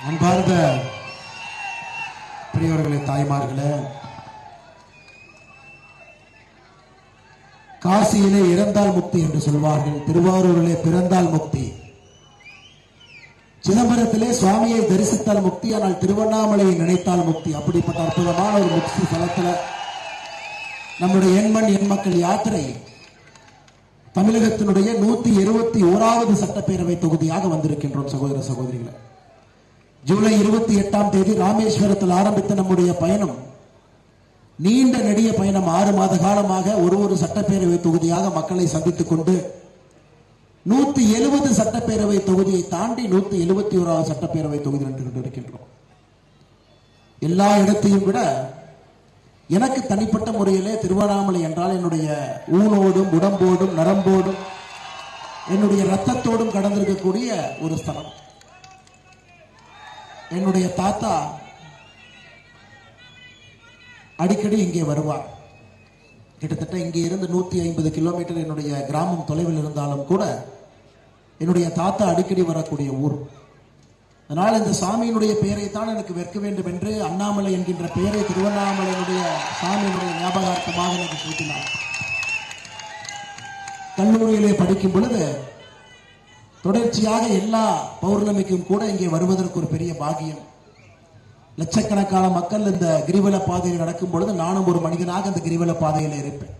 அன்பார்ந்த பெரியவர்களே, தாய்மார்களே, காசியிலே இறந்தால் முக்தி என்று சொல்வார்கள், திருவாரூரிலே பிறந்தால் முக்தி, சிதம்பரத்திலே சுவாமியை தரிசித்தால் முக்தி, ஆனால் திருவண்ணாமலையை நினைத்தால் முக்தி. அப்படிப்பட்ட அற்புதமான ஒரு முக்தி தலத்தில் நம்முடைய எண்மண் எண்மக்கள் யாத்திரை தமிழகத்தினுடைய 121வது சட்டப்பேரவை தொகுதியாக வந்திருக்கின்றோம். சகோதர சகோதரிகளை, ஜூலை 28ஆம் தேதி ராமேஸ்வரத்தில் ஆரம்பித்த நம்முடைய பயணம் நீண்ட நெடிய பயணம். 6 மாத காலமாக ஒரு சட்டப்பேரவை தொகுதியாக மக்களை சந்தித்துக் கொண்டு 170 சட்டப்பேரவை தொகுதியை தாண்டி 171வது சட்டப்பேரவை தொகுதி நின்று கொண்டிருக்கின்றோம். எல்லா இடத்தையும் விட எனக்கு தனிப்பட்ட முறையிலே திருவண்ணாமலை என்றால் என்னுடைய ஊனோடும் உடம்போடும் நரம்போடும் என்னுடைய ரத்தத்தோடும் கடந்திருக்கக்கூடிய ஒரு ஸ்தலம். என்னுடைய தாத்தா அடிக்கடி இங்கே வருவார். கிட்டத்தட்ட இங்கே இருந்து 150 கிலோமீட்டர் என்னுடைய கிராமம் தொலைவில் இருந்தாலும் கூட என்னுடைய தாத்தா அடிக்கடி வரக்கூடிய ஊர். அதனால் இந்த சாமியினுடைய பெயரை தான் எனக்கு வைக்க வேண்டும் என்று அண்ணாமலை என்கின்ற பெயரை திருவண்ணாமலையினுடைய சாமியினுடைய ஞாபகார்த்தமாக எனக்கு சூட்டினார். கல்லூரியிலே படிக்கும் பொழுது தொடர்ச்சியாக எல்லா பௌர்ணமிக்கும் கூட இங்கே வருவதற்கு ஒரு பெரிய பாக்கியம். லட்சக்கணக்கான மக்கள் இந்த கிரிவல பாதையில் நடக்கும் பொழுது நானும் ஒரு மனிதனாக அந்த கிரிவல பாதையில் இருப்பேன்.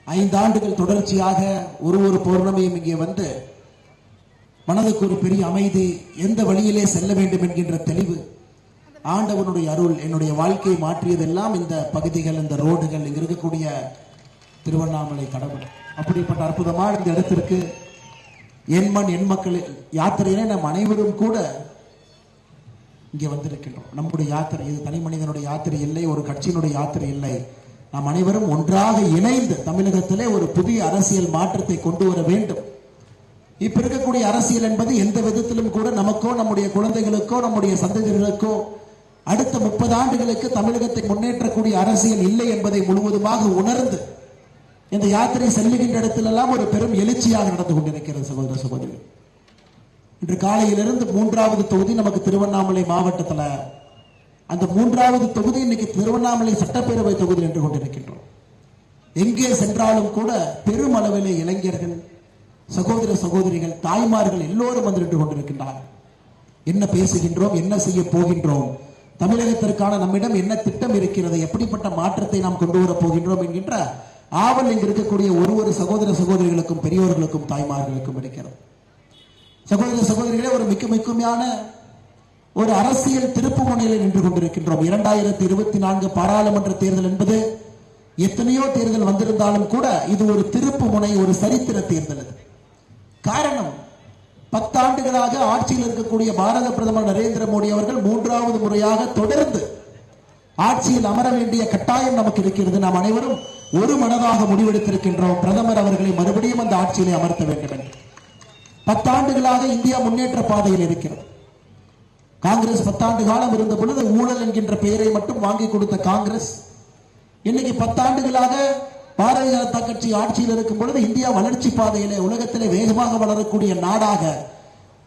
5 ஆண்டுகள் தொடர்ச்சியாக ஒரு பௌர்ணமியும் இங்கே வந்து மனதுக்கு ஒரு பெரிய அமைதி, எந்த வழியிலே செல்ல வேண்டும் என்கின்ற தெளிவு, ஆண்டவனுடைய அருள் என்னுடைய வாழ்க்கையை மாற்றியதெல்லாம் இந்த பகுதிகள், இந்த ரோடுகள், இங்க இருக்கக்கூடிய திருவண்ணாமலை கடவுள். அப்படிப்பட்ட அற்புதமான இந்த இடத்திற்கு எண்மண் எண்மக்கள் யாத்திரையிலே நம் அனைவரும் கூட இங்கே வந்திருக்கின்றோம். நம்முடைய யாத்திரை இது தனி மனிதனுடைய யாத்திரை இல்லை, ஒரு கட்சியினுடைய யாத்திரை இல்லை. நாம் அனைவரும் ஒன்றாக இணைந்து தமிழகத்திலே ஒரு புதிய அரசியல் மாற்றத்தை கொண்டு வர வேண்டும். இப்ப இருக்கக்கூடிய அரசியல் என்பது எந்த விதத்திலும் கூட நமக்கோ நம்முடைய குழந்தைகளுக்கோ நம்முடைய சந்ததிகளுக்கோ அடுத்த 30 ஆண்டுகளுக்கு தமிழகத்தை முன்னேற்றக்கூடிய அரசியல் இல்லை என்பதை முழுவதுமாக உணர்ந்து இந்த யாத்திரை செல்லுகின்ற இடத்திலெல்லாம் ஒரு பெரும் எழுச்சியாக நடந்து கொண்டிருக்கிறது. சகோதர சகோதரி, இன்று காலையிலிருந்து 3வது தொகுதி நமக்கு திருவண்ணாமலை மாவட்டத்தில், அந்த 3வது தொகுதி இன்னைக்கு திருவண்ணாமலை சட்டப்பேரவை தொகுதி நின்று கொண்டிருக்கின்றோம். எங்கே சென்றாலும் கூட பெருமளவிலே இளைஞர்கள், சகோதர சகோதரிகள், தாய்மார்கள் எல்லோரும் வந்து நின்று கொண்டிருக்கின்றார்கள். என்ன பேசுகின்றோம், என்ன செய்ய போகின்றோம், தமிழகத்திற்கான நம்மிடம் என்ன திட்டம் இருக்கிறது, எப்படிப்பட்ட மாற்றத்தை நாம் கொண்டு வர போகின்றோம் என்கின்ற ஆவல் இங்கு இருக்கக்கூடிய ஒரு சகோதர சகோதரிகளுக்கும் பெரியோர்களுக்கும் தாய்மார்களுக்கும் இருக்கிறது. சகோதர சகோதரிகளே, ஒரு முக்கியமான ஒரு அரசியல் திருப்பு முனையில் நின்று கொண்டிருக்கின்றோம். 2024 பாராளுமன்ற தேர்தல் என்பது எத்தனையோ தேர்தல் வந்திருந்தாலும் கூட இது ஒரு திருப்பு முனை, ஒரு சரித்திர தேர்தல். காரணம், 10 ஆண்டுகளாக ஆட்சியில் இருக்கக்கூடிய பாரத பிரதமர் நரேந்திர மோடி அவர்கள் 3வது முறையாக தொடர்ந்து ஆட்சியில் அமர வேண்டிய கட்டாயம் நமக்கு இருக்கிறது. நாம் அனைவரும் ஒரு மனதாக முடிவெடுத்திருக்கின்றோம், பிரதமர் அவர்களை மறுபடியும் அந்த ஆட்சியிலே அமர்த்த வேண்டும் என்று. 10 ஆண்டுகளாக இந்தியா முன்னேற்ற பாதையில் இருக்கிறது. காங்கிரஸ் 10 ஆண்டு காலம் இருந்த பொழுது ஊழல் என்கின்ற பெயரை மட்டும் வாங்கி கொடுத்த காங்கிரஸ் இன்னைக்கு 10 ஆண்டுகளாக பாரதிய ஜனதா கட்சி ஆட்சியில் இருக்கும் பொழுது இந்தியா வளர்ச்சி பாதையிலே உலகத்திலே வேகமாக வளரக்கூடிய நாடாக,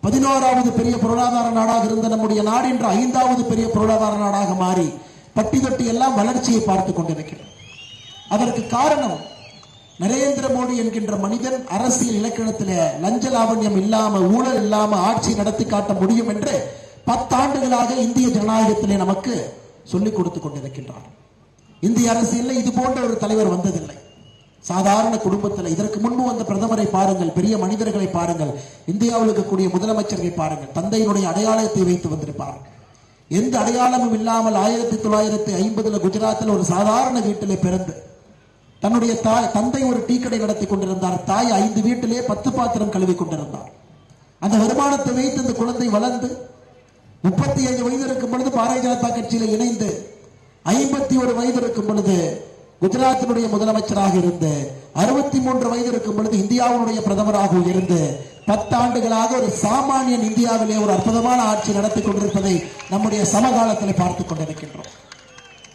11வது பெரிய பொருளாதார நாடாக இருந்த நம்முடைய நாடு இன்று 5வது பெரிய பொருளாதார நாடாக மாறி பட்டி தொட்டி எல்லாம் வளர்ச்சியை பார்த்துக் கொண்டிருக்கிறது. அதற்கு காரணம், நரேந்திர மோடி என்கின்ற மனிதன் அரசியல் இலக்கணத்திலே லஞ்ச லாவண்யம் இல்லாம, ஊழல் இல்லாம ஆட்சி நடத்தி காட்ட முடியும் என்று 10 ஆண்டுகளாக இந்திய ஜனநாயகத்திலே நமக்கு சொல்லிக் கொடுத்துக் கொண்டிருக்கின்றார். இந்திய அரசியலில் இது போன்ற ஒரு தலைவர் வந்ததில்லை. சாதாரண குடும்பத்தில் இதற்கு முன்பு வந்த பிரதமரை பாருங்கள், பெரிய மனிதர்களை பாருங்கள், இந்தியாவில் இருக்கக்கூடிய முதலமைச்சர்களை பாருங்கள், தந்தையினுடைய அடையாளத்தை வைத்து வந்திருப்பார்கள். எந்த அடையாளமும் இல்லாமல் 1950 குஜராத்தில் ஒரு சாதாரண வீட்டிலே பிறந்து தன்னுடைய தந்தை ஒரு டீ கடை நடத்தி கொண்டிருந்தார், தாய் 5 வீட்டிலே 10 பாத்திரம் கழுவி கொண்டிருந்தார். அந்த வருமானத்தை வைத்து இந்த குழந்தை வளர்ந்து 35 வயது இருக்கும் பொழுது பாரதிய ஜனதா கட்சியில் இணைந்து 51 வயது இருக்கும் பொழுது குஜராத்தினுடைய முதலமைச்சராக இருந்து 63 வயது இருக்கும் பொழுது இந்தியாவுடைய பிரதமராக இருந்து 10 ஆண்டுகளாக ஒரு சாமானியன் இந்தியாவிலே ஒரு அற்புதமான ஆட்சி நடத்தி கொண்டிருப்பதை நம்முடைய சமகாலத்தில் பார்த்துக் கொண்டிருக்கின்றோம்.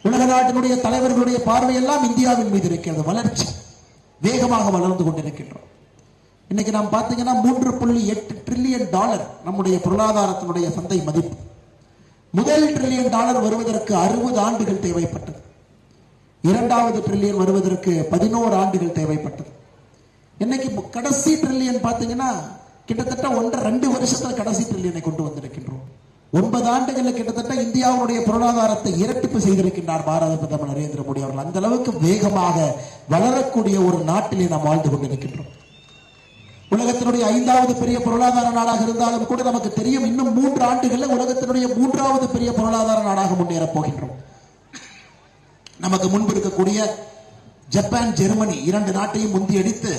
உலக நாட்டினுடைய தலைவர்களுடைய பார்வையெல்லாம் இந்தியாவின் மீது இருக்கிறது. வளர்ச்சி வேகமாக வளர்ந்து கொண்டிருக்கின்றோம். இன்னைக்கு நாம் பார்த்தீங்கன்னா $3.8 டிரில்லியன் நம்முடைய பொருளாதாரத்தினுடைய சந்தை மதிப்பு. முதல் ட்ரில்லியன் டாலர் வருவதற்கு 60 ஆண்டுகள் தேவைப்பட்டது. இரண்டாவது ட்ரில்லியன் வருவதற்கு 11 ஆண்டுகள் தேவைப்பட்டது. இன்னைக்கு கடைசி ட்ரில்லியன் பாத்தீங்கன்னா கிட்டத்தட்ட 1.5 வருஷத்துல கடைசி ட்ரில்லியனை கொண்டு வந்திருக்கின்றோம். 9 ஆண்டுகளில் கிட்டத்தட்ட இந்தியாவுடைய பொருளாதாரத்தை இரட்டிப்பு செய்திருக்கின்றார் பாரத பிரதமர் நரேந்திர மோடி அவர்கள். அந்த அளவுக்கு வேகமாக வளரக்கூடிய ஒரு நாட்டிலே நாம் வாழ்ந்து கொண்டிருக்கின்றோம். உலகத்தினுடைய 5வது பெரிய பொருளாதார நாடாக இருந்தாலும் கூட நமக்கு தெரியும், இன்னும் 3 ஆண்டுகளில் உலகத்தினுடைய 3வது பெரிய பொருளாதார நாடாக முன்னேறப் போகின்றோம். நமக்கு முன்பு இருக்கக்கூடிய ஜப்பான், ஜெர்மனி 2 நாட்டையும் முந்தியடித்து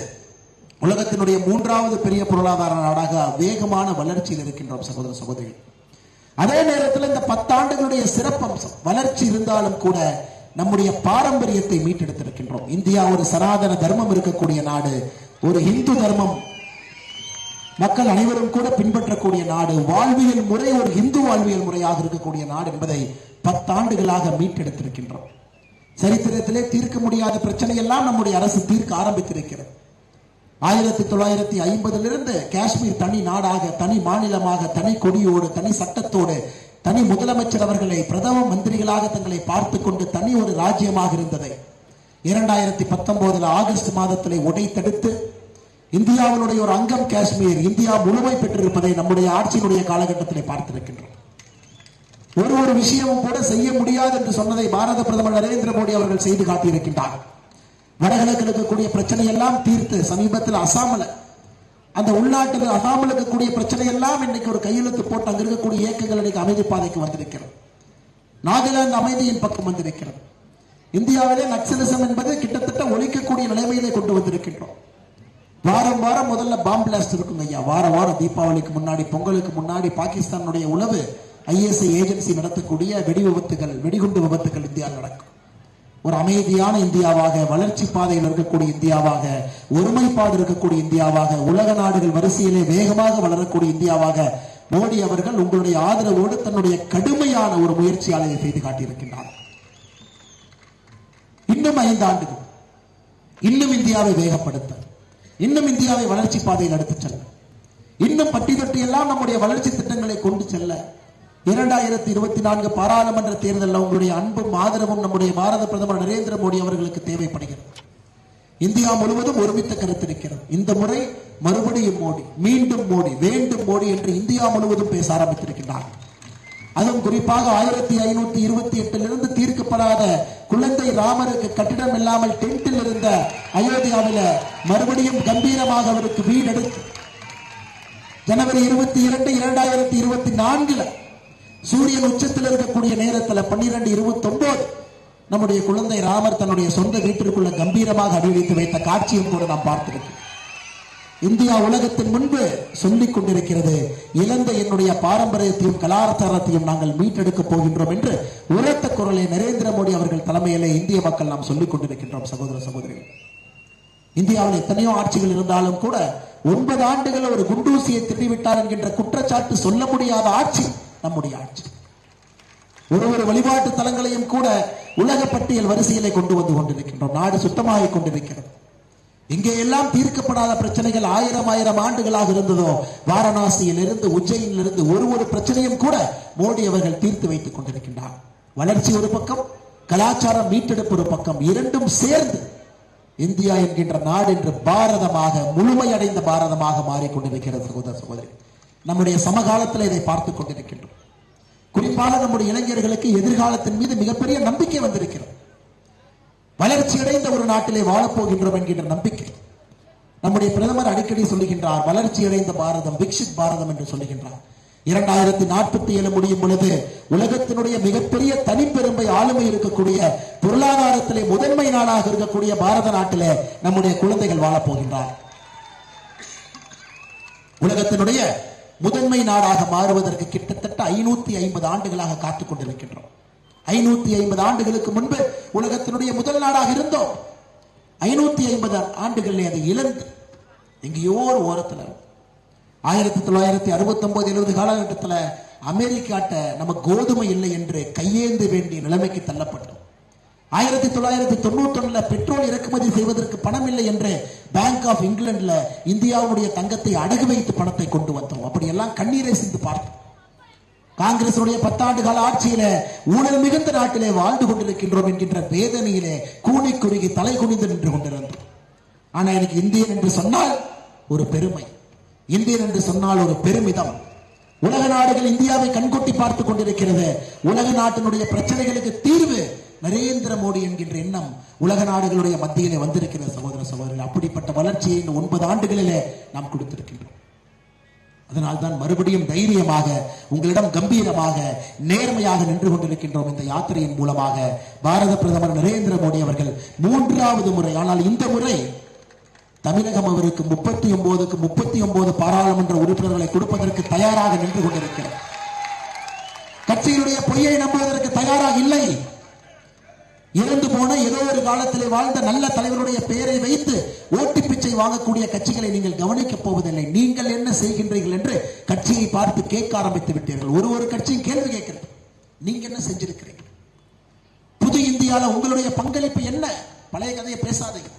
உலகத்தினுடைய 3வது பெரிய பொருளாதார நாடாக வேகமான வளர்ச்சியில் இருக்கின்றோம் சகோதர சகோதரிகள். அதே நேரத்தில் இந்த 10 ஆண்டுகளுடைய சிறப்பம்சம் வளர்ச்சி இருந்தாலும் கூட நம்முடைய பாரம்பரியத்தை மீட்டெடுத்திருக்கின்றோம். இந்தியா ஒரு சனாதன தர்மம் இருக்கக்கூடிய நாடு, ஒரு இந்து தர்மம் மக்கள் அனைவரும் கூட பின்பற்றக்கூடிய நாடு, வாழ்வியல் முறை ஒரு இந்து வாழ்வியல் முறையாக இருக்கக்கூடிய நாடு என்பதை 10 ஆண்டுகளாக மீட்டெடுத்திருக்கின்றோம். சரித்திரத்திலே தீர்க்க முடியாத பிரச்சனை எல்லாம் நம்முடைய அரசு தீர்க்க ஆரம்பித்திருக்கிறது. 1950 காஷ்மீர் தனி நாடாக, தனி மாநிலமாக, தனி கொடியோடு, தனி சட்டத்தோடு, தனி முதலமைச்சர் அவர்களை பிரதம மந்திரிகளாக தங்களை பார்த்து கொண்டு தனி ஒரு ராஜ்யமாக இருந்ததை 2019 ஆகஸ்ட் மாதத்திலே உடைத்தெடுத்து இந்தியாவினுடைய ஒரு அங்கம் காஷ்மீர் இந்தியா முழுமை பெற்றிருப்பதை நம்முடைய ஆட்சியினுடைய காலகட்டத்திலே பார்த்திருக்கின்றோம். ஒரு விஷயமும் கூட செய்ய முடியாது என்று சொன்னதை பாரத பிரதமர் நரேந்திர மோடி அவர்கள் செய்து காட்டியிருக்கின்றார். வடகிழக்கில் இருக்கக்கூடிய பிரச்சனை எல்லாம் தீர்த்து சமீபத்தில் அசாமில் அந்த உள்நாட்டில் அசாமில் இருக்கக்கூடிய பிரச்சனை எல்லாம் இன்னைக்கு ஒரு கையெழுத்து போட்டு அங்க இருக்கக்கூடிய இயக்கங்கள் இன்னைக்கு அமைதி பாதைக்கு வந்திருக்கிறது. நாகாலாந்து அமைதியின் பக்கம் வந்திருக்கிறது. இந்தியாவிலே நக்சலிசம் என்பது கிட்டத்தட்ட ஒழிக்கக்கூடிய நிலைமையிலே கொண்டு வந்திருக்கின்றோம். வாரம் வாரம் முதல்ல பாம் பிளாஸ்ட் இருக்குங்க ஐயா. வாரம் தீபாவளிக்கு முன்னாடி, பொங்கலுக்கு முன்னாடி பாகிஸ்தானுடைய உளவு ISI ஏஜென்சி நடத்தக்கூடிய வெடி விபத்துகள், வெடிகுண்டு விபத்துகள் இந்தியாவில் நடக்கும். ஒரு அமைதியான இந்தியாவாக, வளர்ச்சி பாதையில் இருக்கக்கூடிய இந்தியாவாக, ஒருமைப்பாடு இருக்கக்கூடிய இந்தியாவாக, உலக நாடுகள் வரிசையிலே வேகமாக வளரக்கூடிய இந்தியாவாக மோடி அவர்கள் உங்களுடைய ஆதரவோடு தன்னுடைய கடுமையான ஒரு முயற்சியாளரை செய்து காட்டியிருக்கின்றார். இன்னும் 5 ஆண்டுகள், இன்னும் இந்தியாவை வேகப்படுத்த, இன்னும் இந்தியாவை வளர்ச்சி பாதையில் எடுத்துச் செல்ல, இன்னும் பட்டி தொட்டி எல்லாம் நம்முடைய வளர்ச்சி திட்டங்களை கொண்டு செல்ல 2024 பாராளுமன்ற தேர்தலில் உங்களுடைய அன்பும் ஆதரவும் நம்முடைய பாரத பிரதமர் நரேந்திர மோடி அவர்களுக்கு தேவைப்படுகிறது. இந்தியா முழுவதும் ஒருமித்த கருத்து இருக்கிறது. இந்த முறை மறுபடியும் மோடி, மீண்டும் மோடி, வேண்டும் மோடி என்று இந்தியா முழுவதும் பேச ஆரம்பித்திருக்கின்றார். அதுவும் குறிப்பாக 1528 தீர்க்கப்படாத குழந்தை ராமருக்கு கட்டிடம் இல்லாமல் டென்ட்டில் இருந்த அயோத்தியாவில் மறுபடியும் கம்பீரமாக அவருக்கு வீடு எடுத்து ஜனவரி 22, 2024 சூரியன் உச்சத்தில் இருக்கக்கூடிய நேரத்தில் 12:29 நம்முடைய குழந்தை ராமர் தன்னுடைய சொந்த வீட்டிற்குள்ள கம்பீரமாக அடியெடுத்து வைத்த காட்சியும் கூட நாம் பார்த்திருக்கிறோம். இந்தியா உலகத்தின் முன்பு சொல்லிக் கொண்டிருக்கிறது, இழந்த என்னுடைய பாரம்பரியத்தையும் கலாச்சாரத்தையும் நாங்கள் மீட்டெடுக்க போகின்றோம் என்று உரத்த குரலை நரேந்திர மோடி அவர்கள் தலைமையிலே இந்திய மக்கள் நாம் சொல்லிக் கொண்டிருக்கின்றோம். சகோதர சகோதரிகள், இந்தியாவில் எத்தனையோ ஆட்சிகள் இருந்தாலும் கூட 9 ஆண்டுகள் ஒரு குண்டூசியை திட்டிவிட்டார் என்கின்ற குற்றச்சாட்டு சொல்ல முடியாத ஆட்சி நம்முடைய ஆட்சி. ஒரு வழிபாட்டு தலங்களையும் கூட உலக பட்டியல் வரிசையிலே கொண்டு வந்து கொண்டிருக்கின்றோம். நாடு சுத்தமாக கொண்டிருக்கிறது. இங்கே எல்லாம் தீர்க்கப்படாத பிரச்சனைகள் 1000 ஆண்டுகளாக இருந்ததோ, வாரணாசியிலிருந்து உஜ்ஜயினிலிருந்து ஒரு பிரச்சனையும் கூட மோடி அவர்கள் தீர்த்து வைத்துக் கொண்டிருக்கின்றார். வளர்ச்சி ஒரு பக்கம், கலாச்சாரம் மீட்டெடுப்பு ஒரு பக்கம், இரண்டும் சேர்ந்து இந்தியா என்கின்ற நாடு என்று பாரதமாக, முழுமையடைந்த பாரதமாக மாறிக்கொண்டிருக்கிறது. சகோதர சகோதரி, நம்முடைய சமகாலத்தில் இதை பார்த்துக் கொண்டிருக்கின்றோம். குறிப்பாக நம்முடைய இளைஞர்களுக்கு எதிர்காலத்தின் மீது மிகப்பெரிய நம்பிக்கை வந்திருக்கிறது. வளர்ச்சியடைந்த ஒரு நாட்டிலே வாழப்போகின்றோம் என்கின்ற நம்பிக்கை. நம்முடைய பிரதமர் அடிக்கடி சொல்லுகின்றார், வளர்ச்சியடைந்த பாரதம், விக்சித் பாரதம் என்று சொல்லுகின்றார். 2047 முடியும் பொழுது உலகத்தினுடைய மிகப்பெரிய தனிப்பெரும்பை ஆளுமை இருக்கக்கூடிய, பொருளாதாரத்திலே முதன்மை நாடாக இருக்கக்கூடிய பாரத நாட்டிலே நம்முடைய குழந்தைகள் வாழப்போகின்றார். உலகத்தினுடைய முதன்மை நாடாக மாறுவதற்கு கிட்டத்தட்ட 550 ஆண்டுகளாக காத்துக் கொண்டிருக்கின்றோம். 550 ஆண்டுகளுக்கு முன்பு உலகத்தினுடைய முதல் நாடாக இருந்தோம். 550 ஆண்டுகளில் அதை இழந்து எங்கேயோ ஒரு ஓரத்தில் 1969-70 காலகட்டத்தில் அமெரிக்காட்ட நம்ம கோதுமை இல்லை என்று கையேந்து வேண்டிய நிலைமைக்கு தள்ளப்பட்டோம். 1991 பெட்ரோல் இறக்குமதி செய்வதற்கு பணம் இல்லை என்று பேங்க் ஆஃப் இங்கிலாந்துல இந்தியாவுடைய தங்கத்தை அடகு வைத்து பணத்தை கொண்டு வந்தோம். அப்படியெல்லாம் கண்ணீரை சிந்து பார்த்தோம். காங்கிரசுடைய 10 ஆண்டு கால ஆட்சியில ஊழல் மிகுந்த நாட்டிலே வாழ்ந்து கொண்டிருக்கின்றோம் என்கின்ற வேதனையிலே கூனி குறுகி தலை குனிந்து நின்று கொண்டிருந்தோம். ஆனா எனக்கு இந்தியன் என்று சொன்னால் ஒரு பெருமை, இந்தியன் என்று சொன்னால் ஒரு பெருமிதம். உலக நாடுகள் இந்தியாவை கண்கொட்டி பார்த்துக் கொண்டிருக்கிறது. உலக நாட்டினுடைய பிரச்சனைகளுக்கு தீர்வு நரேந்திர மோடி என்கின்ற எண்ணம் உலக நாடுகளுடைய மத்தியிலே வந்திருக்கிறது. சகோதர சகோதரர்கள், அப்படிப்பட்ட வளர்ச்சியை இந்த 9 ஆண்டுகளிலே நாம் கொடுத்திருக்கின்றோம். அதனால்தான் மறுபடியும் தைரியமாக உங்களிடம் கம்பீரமாக நேர்மையாக நின்று கொண்டிருக்கின்றோம். இந்த யாத்திரையின் மூலமாக பாரத பிரதமர் நரேந்திர மோடி அவர்கள் 3வது முறை, ஆனால் இந்த முறை தமிழகம் அவருக்கு 39க்கு 39 பாராளுமன்ற உறுப்பினர்களை கொடுப்பதற்கு தயாராக நின்று கொண்டிருக்கிறார். கட்சியினுடைய பொய்யை நம்புவதற்கு தயாராக இல்லை. இறந்து போன ஏதோ ஒரு காலத்திலே வாழ்ந்த நல்ல தலைவருடைய பெயரை வைத்து ஓட்டு பிச்சை வாங்கக்கூடிய கட்சிகளை நீங்கள் கவனிக்கப் போவதில்லை. நீங்கள் என்ன செய்கின்றீர்கள் என்று கட்சியை பார்த்து கேட்க ஆரம்பித்து விட்டீர்கள். ஒரு கட்சியும் கேள்வி கேட்கிறது, நீங்க என்ன செஞ்சிருக்கிறீங்க, புது இந்தியால உங்களுடைய பங்களிப்பு என்ன? பழைய கதையை பேசாதீங்க.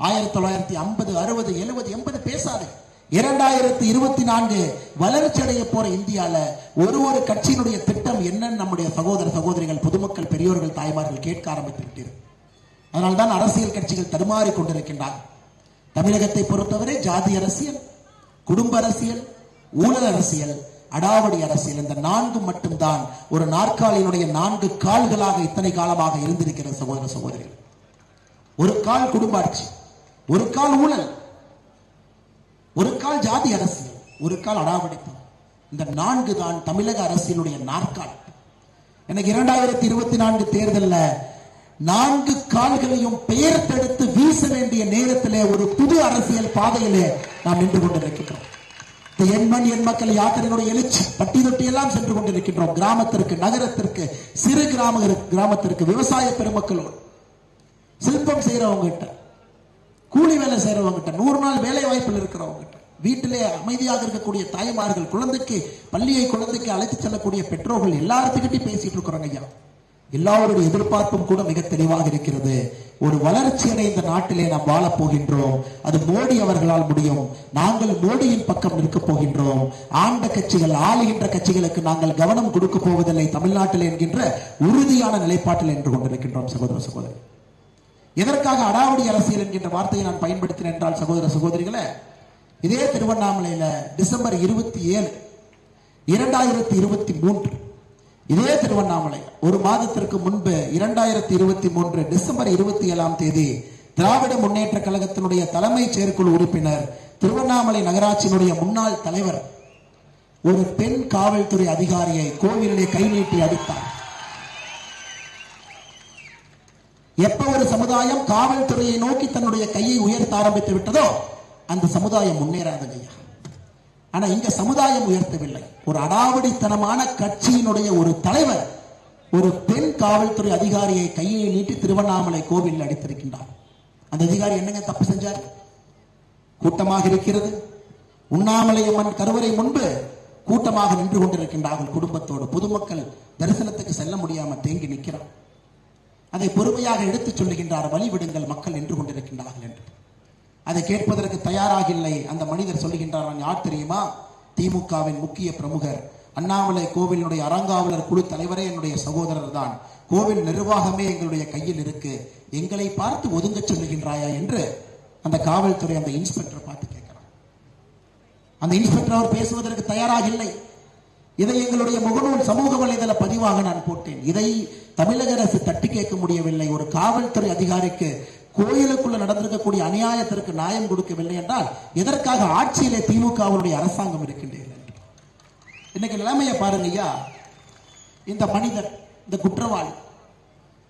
1950, 60, 70, 80 பேசாது. 2024 வளர்ச்சி அடைய போற இந்தியால ஒரு கட்சியினுடைய திட்டம் என்னன்னு நம்முடைய சகோதர சகோதரிகள், பொதுமக்கள், பெரியோர்கள், தாய்மார்கள் கேட்க ஆரம்பித்து விட்டீர்கள். அதனால்தான் அரசியல் கட்சிகள் தடுமாறி கொண்டிருக்கின்றார்கள். தமிழகத்தை பொறுத்தவரை ஜாதி அரசியல், குடும்ப அரசியல், ஊழல் அரசியல், அடாவடி அரசியல், இந்த 4 மட்டும்தான் ஒரு நாற்காலியினுடைய 4 கால்களாக இத்தனை காலமாக இருந்திருக்கிற சகோதர சகோதரிகள். ஒரு கால் குடும்ப ஆட்சி, ஒரு கால் ஊழல், ஒரு கால் ஜாதி அரசியல், ஒரு கால் அடாவடித்தனம். இந்த 4 தான் தமிழக அரசியலுடைய நாற்கால். எனக்கு 2024 தேர்தலில் 4 கால்களையும் பெயர் தடுத்து வீச வேண்டிய நேரத்திலே ஒரு புது அரசியல் பாதையிலே நாம் நின்று கொண்டிருக்கின்றோம். என் மண் என் மக்கள் யாத்திரையினுடைய எழுச்சி பட்டி தொட்டி எல்லாம் சென்று கொண்டிருக்கின்றோம். கிராமத்திற்கு, நகரத்திற்கு, சிறு கிராமத்திற்கு, விவசாய பெருமக்களோடு, சிற்பம் செய்யறவங்க கிட்ட, கூலி வேலை செய்யறவங்க கிட்ட, 100 நாள் வேலை வாய்ப்பில் இருக்கிறவங்க கிட்ட, வீட்டிலே அமைதியாக இருக்கக்கூடிய தாய்மார்கள், குழந்தைக்கு அழைத்து செல்லக்கூடிய பெற்றோர்கள், எல்லாத்துக்கிட்டையும் பேசிட்டு இருக்கிறோங்க ஐயா. எல்லாருடைய எதிர்பார்ப்பும் கூட மிக தெளிவாக இருக்கிறது. ஒரு வளர்ச்சி அடைந்த நாட்டிலே நாம் வாழப் போகின்றோம். அது மோடி அவர்களால் முடியும். நாங்கள் மோடியின் பக்கம் நிற்க போகின்றோம். ஆண்ட கட்சிகள், ஆளுகின்ற கட்சிகளுக்கு நாங்கள் கவனம் கொடுக்க போவதில்லை தமிழ்நாட்டில் என்கின்ற உறுதியான நிலைப்பாட்டில் நின்று கொண்டிருக்கின்றோம். சகோதர சகோதரி, எதற்காக அடாவடி அரசியல் என்கின்ற வார்த்தையை நான் பயன்படுத்தினேன் என்றால், சகோதர சகோதரிகளே, இதே திருவண்ணாமலையில டிசம்பர் 27, 2023 இதே திருவண்ணாமலை ஒரு மாதத்திற்கு முன்பு 2023 டிசம்பர் 27ஆம் தேதி திராவிட முன்னேற்ற கழகத்தினுடைய தலைமை செயற்குழு உறுப்பினர், திருவண்ணாமலை நகராட்சியினுடைய முன்னாள் தலைவர், ஒரு பெண் காவல்துறை அதிகாரியை கோவிலிலே கை நீட்டி அடித்தார். எப்ப ஒரு சமுதாயம் காவல்துறையை நோக்கி தன்னுடைய கையை உயர்த்த ஆரம்பித்து விட்டதோ அந்த சமுதாயம் முன்னேறாது. ஆனா இங்க சமுதாயம் உயர்த்தவில்லை. ஒரு அடாவடித்தனமான கட்சியினுடைய ஒரு தலைவர் ஒரு பெண் காவல்துறை அதிகாரியை கையை நீட்டி திருவண்ணாமலை கோவிலில் அடித்திருக்கின்றார். அந்த அதிகாரி என்னங்க தப்பு செஞ்சார்? கூட்டமாக இருக்கிறது, உண்ணாமலையம்மன் கருவறை முன்பு கூட்டமாக நின்று கொண்டிருக்கின்றார்கள் குடும்பத்தோடு. பொதுமக்கள் தரிசனத்துக்கு செல்ல முடியாம தேங்கி நிற்கிறார். அதை பொறுமையாக எடுத்துச் சொல்லுகின்றார், வழிவிடுங்கள், மக்கள் நின்று கொண்டிருக்கின்றார்கள் என்று. அதை கேட்பதற்கு தயாராக இல்லை. அந்த மனிதர் சொல்லுகின்றார், நான் யார் தெரியுமா? திமுகவின் முக்கிய பிரமுகர், அண்ணாமலை கோவிலுடைய அறங்காவலர் குழு தலைவரே என்னுடைய சகோதரர் தான். கோவில் நிர்வாகமே எங்களுடைய கையில் இருக்கு. எங்களை பார்த்து ஒதுங்க சொல்லுகின்றாயா என்று அந்த காவல்துறை அந்த இன்ஸ்பெக்டர் பார்த்து கேட்கிறார். அந்த இன்ஸ்பெக்டர் அவர் பேசுவதற்கு தயாராக இல்லை. இதை எங்களுடைய முகநூல் சமூக வலைதள பதிவாக நான் போட்டேன். இதை தமிழக அரசு தட்டி கேட்க முடியவில்லை. ஒரு காவல்துறை அதிகாரிக்கு கோயிலுக்குள்ள நடந்திருக்கக்கூடிய அநியாயத்திற்கு நியாயம் கொடுக்கவில்லை என்றால் எதற்காக ஆட்சியிலே திமுகவுடைய அரசாங்கம் இருக்கின்றீர்கள்? இன்னைக்கு நிலைமையை பாருங்க ஐயா. இந்த மனிதர், இந்த குற்றவாளி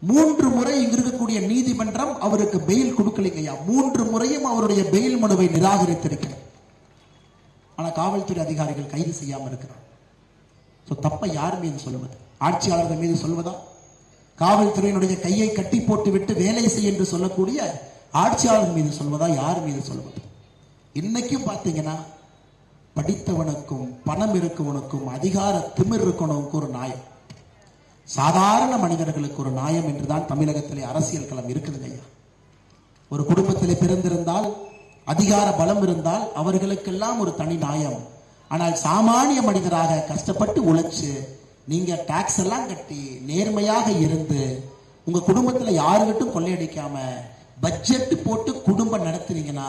3 முறை இங்க இருக்கக்கூடிய நீதிமன்றம் அவருக்கு பெயில் கொடுக்கலைங்க ஐயா. 3 முறையும் அவருடைய பெயில் மனுவை நிராகரித்திருக்கிறார். ஆனா காவல்துறை அதிகாரிகள் கைது செய்யாம இருக்கிறார். தப்ப யார் மீது சொல்வது? ஆட்சியாளர்கள் மீது சொல்வதா? காவல்துறையினுடைய கையை கட்டி போட்டு விட்டு வேலை செய் என்று சொல்லக்கூடிய ஆட்சியாளர் மீது சொல்வதா? யார் மீது சொல்வது? இன்னைக்கும் பாத்தீங்கன்னா படித்தவனுக்கும் பணம் இருக்கவனுக்கும் அதிகார திமிர் இருக்கவனுக்கு ஒரு நியாயம், சாதாரண மனிதர்களுக்கு ஒரு நியாயம் என்றுதான் தமிழகத்திலே அரசியல் களம் இருக்குதுங்க ஐயா. ஒரு குடும்பத்திலே பிறந்திருந்தால், அதிகார பலம் இருந்தால் அவர்களுக்கெல்லாம் ஒரு தனி நியாயம். ஆனால் சாமானிய மனிதராக கஷ்டப்பட்டு உழைச்சு நீங்க டாக்ஸ் எல்லாம் கட்டி நேர்மையாக இருந்து உங்க குடும்பத்துல யாருகிட்டும் கொள்ளையடிக்காம பட்ஜெட் போட்டு குடும்பம் நடத்துனீங்கன்னா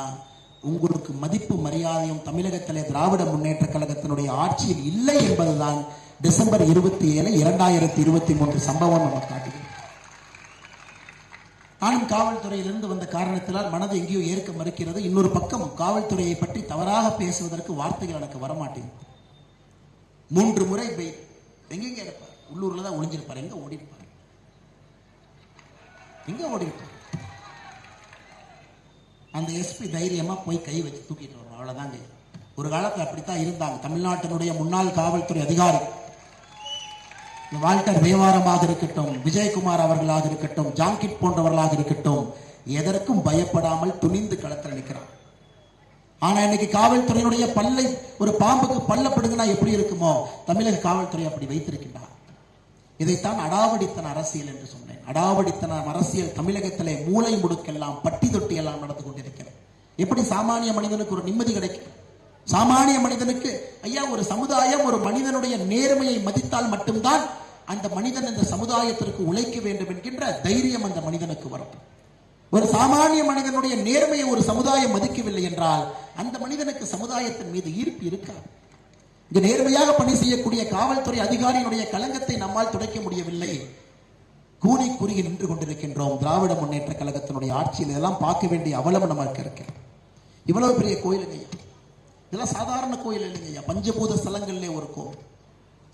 உங்களுக்கு மதிப்பு மரியாதையும் தமிழகத்திலே திராவிட முன்னேற்ற கழகத்தினுடைய ஆட்சியில் இல்லை என்பதுதான் டிசம்பர் 27, 2023 சம்பவம் நமக்கு காட்டுகிறது. நானும் காவல்துறையிலிருந்து வந்த காரணத்தினால் மனதை எங்கேயோ ஏற்க மறுக்கிறது. இன்னொரு பக்கம் காவல்துறையை பற்றி தவறாக பேசுவதற்கு வார்த்தைகள் எனக்கு வரமாட்டேங்குது. 3 முறை எங்கெங்க இருப்பார், உள்ளூர்ல தான் ஒளிஞ்சிருப்பார், எங்க ஓடி இருப்பார், எங்க ஓடி இருப்பார். அந்த எஸ்பி தைரியமா போய் கை வச்சு தூக்கிட்டு வரும், அவ்வளவுதாங்க. ஒரு காலத்தில் அப்படித்தான் இருந்தாங்க தமிழ்நாட்டினுடைய முன்னாள் காவல்துறை அதிகாரி. வால்டர் தேவாரமாக இருக்கட்டும், விஜயகுமார் அவர்களாக இருக்கட்டும், ஜாங்கிட் போன்றவர்களாக இருக்கட்டும், எதற்கும் பயப்படாமல் துணிந்து களத்தில் நிற்கிறார். ஆனா இன்னைக்கு காவல்துறையினுடைய பல்லை ஒரு பாம்புக்கு பல்லப்படுதுன்னா எப்படி இருக்குமோ தமிழக காவல்துறை அப்படி வைத்திருக்கின்றார். இதைத்தான் அடாவடித்தன அரசியல் என்று சொன்னேன். அடாவடித்தன அரசியல் தமிழகத்திலே மூளை முடுக்கெல்லாம் பட்டி தொட்டி எல்லாம் நடந்து கொண்டிருக்கிறது. எப்படி சாமானிய மனிதனுக்கு ஒரு நிம்மதி கிடைக்கும்? சாமானிய மனிதனுக்கு ஐயா ஒரு சமுதாயம் ஒரு மனிதனுடைய நேர்மையை மதித்தால் மட்டும்தான் அந்த மனிதன் இந்த சமுதாயத்திற்கு உழைக்க வேண்டும் என்கின்ற தைரியம் அந்த மனிதனுக்கு வரும். ஒரு சாமானிய மனிதனுடைய நேர்மையை ஒரு சமுதாயம் மதிக்கவில்லை என்றால் அந்த மனிதனுக்கு சமுதாயத்தின் மீது ஈர்ப்பு இருக்காது. இங்கு நேர்மையாக பணி செய்யக்கூடிய காவல்துறை அதிகாரியினுடைய களங்கத்தை நம்மால் துடைக்க முடியவில்லை. கூனி குறுகி நின்று கொண்டிருக்கின்றோம். திராவிட முன்னேற்ற கழகத்தினுடைய ஆட்சியில் இதெல்லாம் பார்க்க வேண்டிய அவலம் நமக்கு இருக்கு. இவ்வளவு பெரிய கோயிலுங்க, இதெல்லாம் சாதாரண கோயில் இல்லைங்க. பஞ்சபூத ஸ்தலங்களிலே ஒரு கோவில்.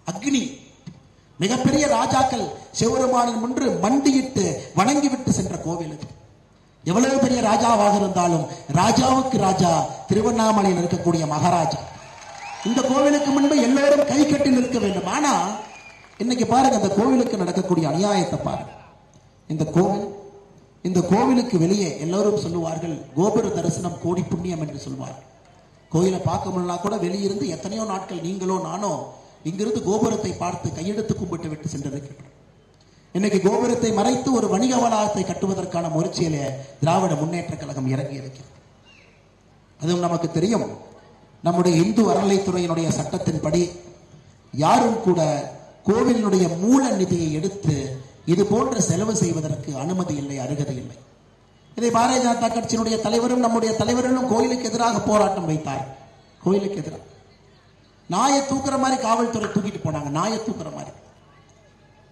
அக்னி மிகப்பெரிய ராஜாக்கள் சிவபெருமானின் முன்று மண்டியிட்டு வணங்கிவிட்டு சென்ற கோவில் இது. எவ்வளவு பெரிய ராஜாவாக இருந்தாலும் ராஜாவுக்கு ராஜா திருவண்ணாமலையில் இருக்கக்கூடிய மகாராஜா. இந்த கோவிலுக்கு முன்பு எல்லோரும் கை கட்டி நிற்க வேண்டும். ஆனா இன்னைக்கு பாருங்க, அந்த கோவிலுக்கு நடக்கக்கூடிய அநியாயத்தை பாருங்க. இந்த கோவிலுக்கு வெளியே எல்லோரும் சொல்லுவார்கள் கோபுர தரிசனம் கோடி புண்ணியம் என்று சொல்வார்கள். கோயிலை பார்க்க முடியலனா கூட வெளியிருந்து எத்தனையோ நாட்கள் நீங்களோ நானோ இங்கிருந்து கோபுரத்தை பார்த்து கையெடுத்து கும்பிட்டு விட்டு சென்றிருக்கின்றோம். இன்னைக்கு கோபுரத்தை மறைத்து ஒரு வணிக வளாகத்தை கட்டுவதற்கான முயற்சியிலே திராவிட முன்னேற்ற கழகம் இறங்கி இருக்கிறது. அதுவும் நமக்கு தெரியும், நம்முடைய இந்து அறநிலைத்துறையினுடைய சட்டத்தின்படி யாரும் கூட கோவிலினுடைய மூல நிதியை எடுத்து இது போன்ற செலவு செய்வதற்கு அனுமதி இல்லை, அருகதை இல்லை. இதை பாரதிய ஜனதா கட்சியினுடைய தலைவரும் நம்முடைய தலைவர்களும் கோயிலுக்கு எதிராக போராட்டம் வைத்தார். கோயிலுக்கு எதிராக நாயை தூக்குற மாதிரி காவல்துறை தூக்கிட்டு போனாங்க. நாயை தூக்குற மாதிரி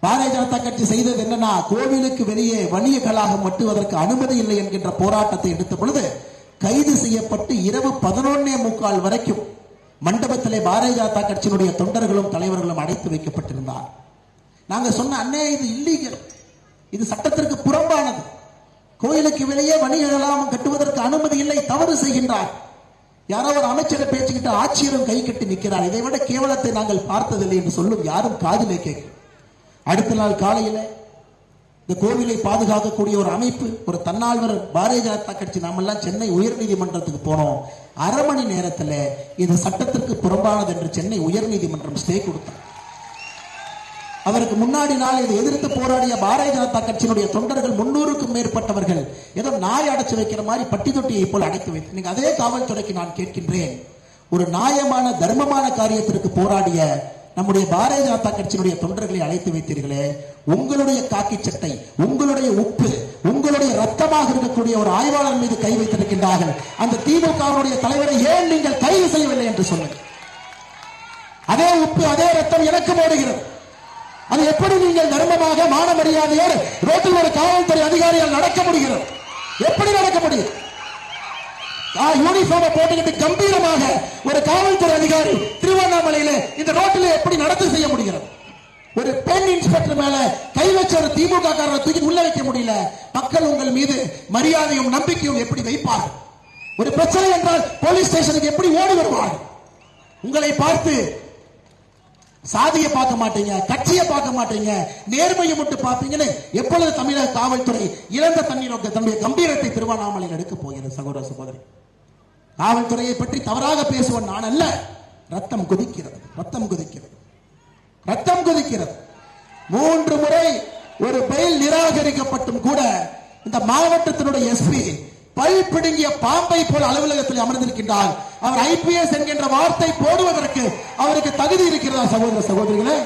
பாரதிய ஜனதா கட்சி செய்தது என்னன்னா, கோவிலுக்கு வெளியே வணிக கழகம் மட்டுவதற்கு அனுமதி இல்லை என்கின்ற போராட்டத்தை எடுத்த பொழுது கைது செய்யப்பட்டு இரவு 11:45 வரைக்கும் மண்டபத்திலே பாரதிய ஜனதா கட்சியினுடைய தொண்டர்களும் தலைவர்களும் அடைத்து வைக்கப்பட்டிருந்தார். நாங்க சொன்ன அண்ணே, இது இல்லீகல், இது சட்டத்திற்கு புறம்பானது. கோயிலுக்கு வெளியே வணிக கழகம் கட்டுவதற்கு அனுமதி இல்லை, தவறு செய்கின்றார். யாரோ ஒரு அமைச்சரை பேச்சுக்கிட்டு ஆட்சியரும் கை கட்டி நிற்கிறார். இதை விட கேவலத்தை நாங்கள் பார்த்ததில்லை என்று சொல்லும் யாரும் காதிலே கேட்க. அடுத்த நாள் காலையில இந்த கோவிலை பாதுகாக்கக்கூடிய ஒரு அமைப்பு, ஒரு தன்னால்வர் பாரதிய ஜனதா கட்சி நாமெல்லாம் சென்னை உயர்நீதிமன்றத்துக்கு போனோம். அரை மணி நேரத்தில் இது சட்டத்திற்கு புறம்பானது என்று சென்னை உயர்நீதிமன்றம் ஸ்டே கொடுத்தார். அதற்கு முன்னாடி நாள் இதை எதிர்த்து போராடிய பாரதிய ஜனதா கட்சியினுடைய தொண்டர்கள் 300க்கும் மேற்பட்டவர்கள் ஏதோ நாய் அடைச்சு வைக்கிற மாதிரி பட்டி தொட்டியை போல் அடைத்து வைத்து, நீங்க அதே காவல்துறைக்கு நான் கேட்கின்றேன், ஒரு நியாயமான தர்மமான காரியத்திற்கு போராடிய நம்முடைய பாரதிய ஜனதா கட்சியினுடைய தொண்டர்களை அழைத்து வைத்தீர்களே, உங்களுடைய காக்கி சட்டை, உங்களுடைய உப்பு, உங்களுடைய ரத்தமாக இருக்கக்கூடிய ஒரு ஆய்வாளர் மீது கை வைத்திருக்கின்றார்கள். அந்த திமுகவுடைய தலைவரை ஏன் நீங்கள் கைது செய்யவில்லை என்று சொல்லுங்கள். அதே உப்பு அதே ரத்தம் எனக்கு ஓடுகிறது. அது எப்படி நீங்கள் தர்மமாக மான மரியாதையோடு ரோட்டில் ஒரு காவல்துறை அதிகாரியால் நடக்க முடிகிறது? எப்படி நடக்க முடியும்? யூனிஃபார்ம் போட்டுக்கிட்டு கம்பீரமாக ஒரு காவல்துறை அதிகாரி திருவண்ணாமலையில இந்த ரோட்டில் எப்படி நடத்த செய்ய முடிகிறது? ஒரு பெண் இன்ஸ்பெக்டர் மேல கை வச்ச ஒரு திமுக காரரை தூக்கி உள்ள வைக்க முடியல. மக்கள் உங்கள் மீது மரியாதையும் நம்பிக்கையும் எப்படி வைப்பார்கள்? ஒரு பிரச்சனை என்றால் போலீஸ் ஸ்டேஷனுக்கு எப்படி ஓடி வருவார்கள்? உங்களை பார்த்து சாதியை பார்க்க மாட்டீங்க, கட்சியை பார்க்க மாட்டீங்க, நேர்மையை மட்டும் பார்ப்பீங்கன்னு எப்பொழுது தமிழக காவல்துறை இழந்த தண்ணீர் தன்னுடைய கம்பீரத்தை திருவண்ணாமலையில் எடுக்க போகிறது? சகோதர சகோதரி, காவல்துறையை பற்றி தவறாக பேசுவன் நான் அல்ல. ரத்தம் கொதிக்கிறது, ரத்தம் கொதிக்கிறது, ரத்தம் கொதிக்கிறது. 3 முறை ஒரு பெயில் நிராகரிக்கப்பட்டும் கூட இந்த மாவட்டத்தினுடைய எஸ்பி பல் பிடுங்கிய பாம்பை போல அலுவலகத்தில் அமர்ந்திருக்கின்றார். அவர் ஐபிஎஸ் என்கின்ற வார்த்தை போடுவதற்கு அவருக்கு தகுதி இருக்கிறதா? சகோதர சகோதரிகளே,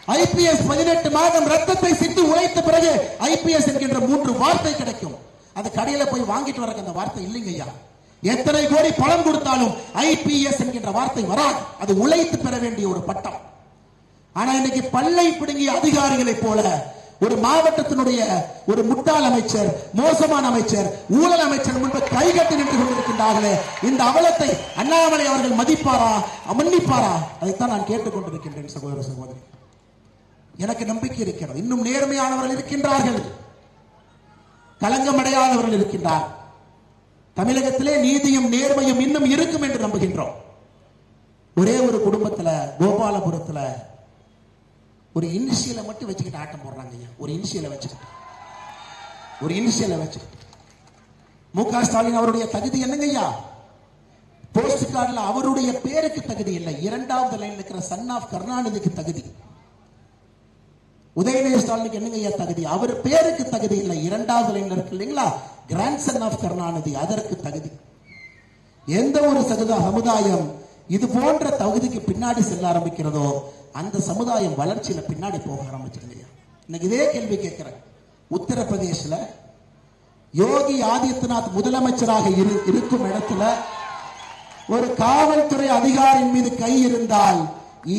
ஐபிஎஸ் 18 மாதம் ரத்தத்தை சிந்தி உழைத்த பிறகு ஐபிஎஸ் என்கின்ற 3 வார்த்தை கிடைக்கும். அது கடையில போய் வாங்கிட்டு வரக்கு அந்த வார்த்தை இல்லைங்க ஐயா. எத்தனை கோடி பணம் கொடுத்தாலும் ஐபிஎஸ் என்கின்ற வார்த்தை வராது. அது உழைத்து பெற வேண்டிய ஒரு பட்டம். ஆனா இன்னைக்கு பல்லை பிடுங்கிய அதிகாரிகளை போல ஒரு மாவட்டத்தினுடைய ஒரு முட்டாள் அமைச்சர், மோசமான அமைச்சர், ஊழல் அமைச்சர் முன்பு கைகட்டி நின்று கொண்டிருக்கின்றார்களே, இந்த அவலத்தை அண்ணாமலை அவர்கள் மதிப்பாரா, மன்னிப்பாரா? அதைத்தான் நான் கேட்டுக்கொண்டிருக்கின்றேன் சகோதர சகோதரி. எனக்கு நம்பிக்கை இருக்கிறது. இன்னும் நேர்மையானவர்கள் இருக்கின்றார்கள், களங்கம் அடையாதவர்கள் இருக்கின்றார். தமிழகத்திலே நீதியும் நேர்மையும் இன்னும் இருக்கும் என்று நம்புகின்றோம். ஒரே ஒரு குடும்பத்துல கோபாலபுரத்துல ஒரு இனிஷியலை மட்டும் வச்சுக்கிட்டு ஆட்டம் போடுறாங்க ஐயா. ஒரு இனிஷியலை வச்சுக்கிட்டு மு.க. ஸ்டாலின் அவருடைய தகுதி என்னங்க ஐயா? போஸ்ட் கார்டுல அவருடைய பேருக்கு தகுதி இல்லை, 2வது லைன்ல இருக்கிற சன் ஆஃப் கருணாநிதிக்கு தகுதி. உதயநிதி ஸ்டாலினுக்கு என்னங்க ஐயா தகுதி? அவர் பேருக்கு தகுதி இல்லை, 2வது லைன்ல இருக்கு இல்லைங்களா, கிராண்ட் சன் ஆஃப் கருணாநிதி, அதற்கு தகுதி. எந்த ஒரு சமுதாயம் இது போன்ற தகுதிக்கு பின்னாடி செல்ல ஆரம்பிக்கிறதோ அந்த சமுதாயம் வளர்ச்சியில பின்னாடி போக ஆரம்பிச்சிருங்க. இன்னைக்கு இதே கேள்வி கேட்கிறேன். உத்தரப்பிரதேசல யோகி ஆதித்யநாத் முதலமைச்சராக இருக்கும் இடத்துல ஒரு காவல்துறை அதிகாரியின் மீது கை இருந்தால்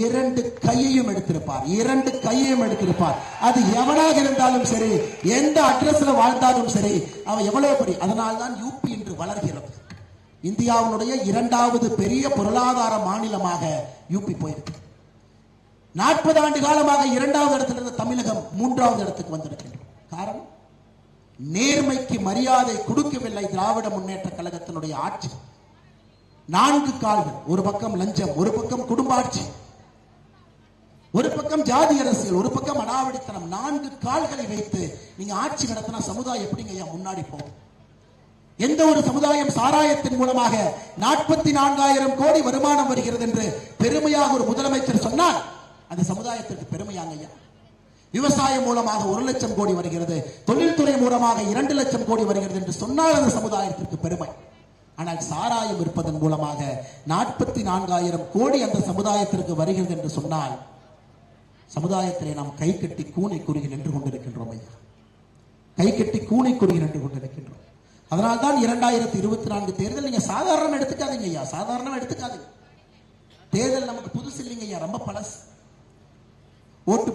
2 கையையும் எடுத்திருப்பார். அது எவனாக இருந்தாலும் சரி, எந்த அட்ரஸ்ல வாழ்ந்தாலும் சரி, அவன் எவ்வளவு பெரிய. அதனால்தான் யூபி இன்று வளர்கிறது. இந்தியாவுடைய 2வது பெரிய பொருளாதார மாநிலமாக யூபி போயிருக்கு. 40 ஆண்டு காலமாக 2வது இடத்துல இருந்த தமிழகம் 3வது இடத்துக்கு வந்திருக்கின்றோம். காரணம், நேர்மைக்கு மரியாதை கொடுக்கவில்லை திராவிட முன்னேற்ற கழகத்தினுடைய ஆட்சி. 4 கால்கள், ஒரு பக்கம் லஞ்சம், ஒரு பக்கம் குடும்ப ஆட்சி, ஒரு பக்கம் ஜாதி அரசியல், ஒரு பக்கம் அடாவடித்தனம். 4 கால்களை வைத்து நீங்க ஆட்சி நடத்தினா சமுதாயம் எப்படிங்க ஐயா முன்னாடி போகும்? எந்த ஒரு சமுதாயம் சாராயத்தின் மூலமாக 44,000 கோடி வருமானம் வருகிறது என்று பெருமையாக ஒரு முதலமைச்சர் சொன்னால் அந்த சமுதாயத்திற்கு பெருமையாங்க ஐயா. விவசாயம் மூலமாக 1 லட்சம் கோடி வருகிறது, தொழில்துறை மூலமாக 2 லட்சம் கோடி வருகிறது என்று சொன்னால் அந்த சமுதாயத்திற்கு பெருமை. ஆனால் சாராயம் இருப்பதன் மூலமாக 44,000 கோடி அந்த சமுதாயத்திற்கு வருகிறது என்று சொன்னால் சமுதாயத்திலே நாம் கை கட்டி கூனை குறுகி நின்று கொண்டிருக்கின்றோம் ஐயா. கை கட்டி கூனை குறுகி நின்று கொண்டிருக்கின்றோம். அதனால்தான் 2024 தேர்தல் நீங்க சாதாரணம் எடுத்துக்காதீங்க ஐயா, சாதாரணம் எடுத்துக்காதீங்க. தேர்தல் நமக்கு புதுசு இல்லைங்க ஐயா, ரொம்ப பழசு. ஓட்டு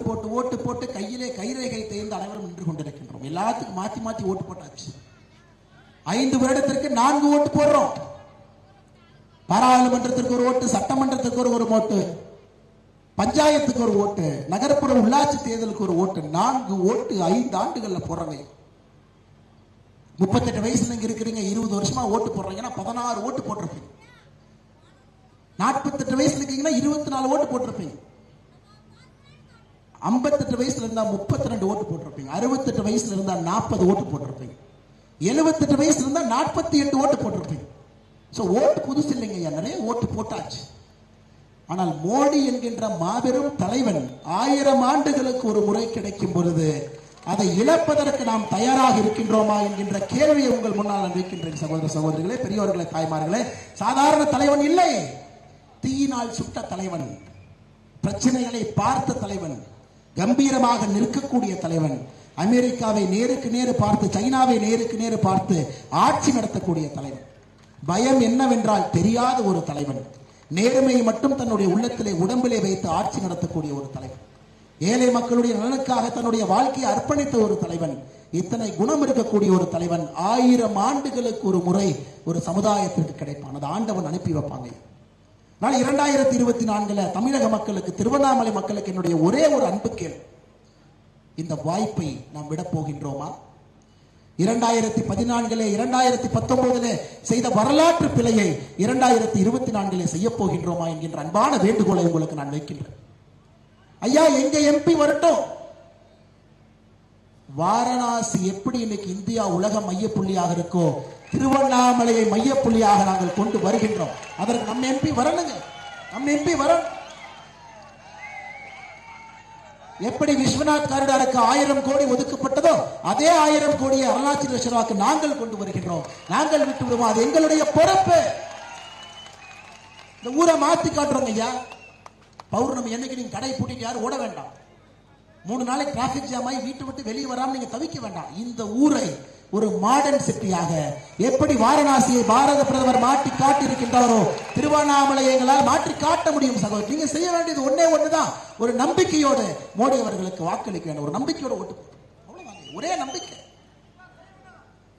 போட்டு கையிலே கைரேகை தேர்ந்து அனைவரும் நின்று கொண்டிருக்கின்றோம். எல்லாத்துக்கும் மாத்தி மாத்தி ஓட்டு போட்டாச்சு. 5 வருடத்திற்கு 4 ஓட்டு போடுறோம். பாராளுமன்றத்திற்கு ஒரு ஓட்டு, சட்டமன்றத்திற்கு ஒரு ஓட்டு, பஞ்சாயத்துக்கு ஒரு ஓட்டு, நகர்ப்புற உள்ளாட்சி தேர்தலுக்கு ஒரு ஓட்டு. 4 ஓட்டு 5 ஆண்டுகள்ல போடுறாங்க. 38 வயசுல இங்க இருக்கிறீங்க, 20 வருஷமா ஓட்டு போடுறீங்கன்னா 16 ஓட்டு போட்டிருப்பீங்க. 48 வயசுல இருக்கீங்கன்னா 24 ஓட்டு போட்டிருப்பீங்க. 58 வயசுல இருந்தா 32 ஓட்டு போட்டிருப்பீங்க. 68 வயசுல இருந்தா 40 ஓட்டு போட்டிருப்பீங்க. 78 வயசுல இருந்தா 48 ஓட்டு போட்டிருப்பீங்க. சோ ஓட்டு புதுசு இல்லைங்க, நிறைய ஓட்டு போட்டாச்சு. ஆனால் மோடி என்கின்ற மாபெரும் தலைவன் 1000 ஆண்டுகளுக்கு ஒரு முறை கிடைக்கும் பொழுது அதை இழப்பதற்கு நாம் தயாராக இருக்கின்றோமா என்கின்ற கேள்வியை உங்கள் முன்னால் நான் வைக்கின்றேன். சகோதர சகோதரிகளே, பெரியவர்களே, தாய்மார்களே, சாதாரண தலைவன் இல்லை, தீயினால் சுட்ட தலைவன், பிரச்சனைகளை பார்த்த தலைவன், கம்பீரமாக நிற்கக்கூடிய தலைவன், அமெரிக்காவை நேருக்கு நேரு பார்த்து, சைனாவை நேருக்கு நேரு பார்த்து ஆட்சி நடத்தக்கூடிய தலைவன், பயம் என்னவென்றால் தெரியாத ஒரு தலைவன், நேர்மையை மட்டும் தன்னுடைய உள்ளத்திலே உடம்பிலே வைத்து ஆட்சி நடத்தக்கூடிய ஒரு தலைவன், ஏழை மக்களுடைய நலனுக்காக தன்னுடைய வாழ்க்கையை அர்ப்பணித்த ஒரு தலைவன், இத்தனை குணம் இருக்கக்கூடிய ஒரு தலைவன் 1000 ஆண்டுகளுக்கு ஒரு முறை ஒரு சமுதாயத்திற்கு கிடைப்பான். அது ஆண்டவன் அனுப்பி வைப்பாங்க. 2024 தமிழக மக்களுக்கு, திருவண்ணாமலை மக்களுக்கு என்னுடைய ஒரே ஒரு அன்பு கேள்வி, இந்த வாய்ப்பை நாம் விட போகின்றோமா? 2014 2019 செய்த வரலாற்று பிழையை 2024 செய்ய போகின்றோமா என்கின்ற அன்பான வேண்டுகோளை உங்களுக்கு நான் வைக்கின்றேன். ஐயா, எங்க எம்பி வரட்டும். வாரணாசி எப்படி இன்னைக்கு இந்தியா உலக மையப்புள்ளியாக இருக்கோ, திருவண்ணாமலையை மையப்புள்ளியாக நாங்கள் கொண்டு வருகின்றோம். அதற்கு நம்ம எம்பி வரணுங்க, நம்ம எம்பி வரணும். எப்படி விஸ்வநாத் காரிடாருக்கு 1000 கோடி ஒதுக்கப்பட்டதோ அதே 1000 கோடியை அருணாச்சலேஸ்வராவுக்கு நாங்கள் கொண்டு வருகின்றோம். நாங்கள் விட்டு விடுவோம், அது எங்களுடைய பொறுப்பு. இந்த ஊரை மாத்தி காட்டுறோங்க ஐயா. பௌர்ணமி என்னைக்கு நீங்க கடை பூட்டிட்டு யாரும் ஓட வேண்டாம். 3 நாளைக்கு டிராபிக் ஜாம் ஆகி வீட்டை விட்டு வெளியே வராம நீங்க தவிக்க வேண்டாம். இந்த ஊரை ஒரு மாடர்ன் சிட்டியாக எப்படி வாரணாசியை பாரத பிரதமர் மாற்றி காட்டி இருக்கின்றாரோ திருவண்ணாமலையை எங்களால் மாற்றி காட்ட முடியும் சகோதரர். நீங்க செய்ய வேண்டியது ஒன்னே ஒண்ணுதான், ஒரு நம்பிக்கையோடு மோடி அவர்களுக்கு வாக்களிக்க வேண்டும். ஒரு நம்பிக்கையோட ஓட்டு, ஒரே நம்பிக்கை,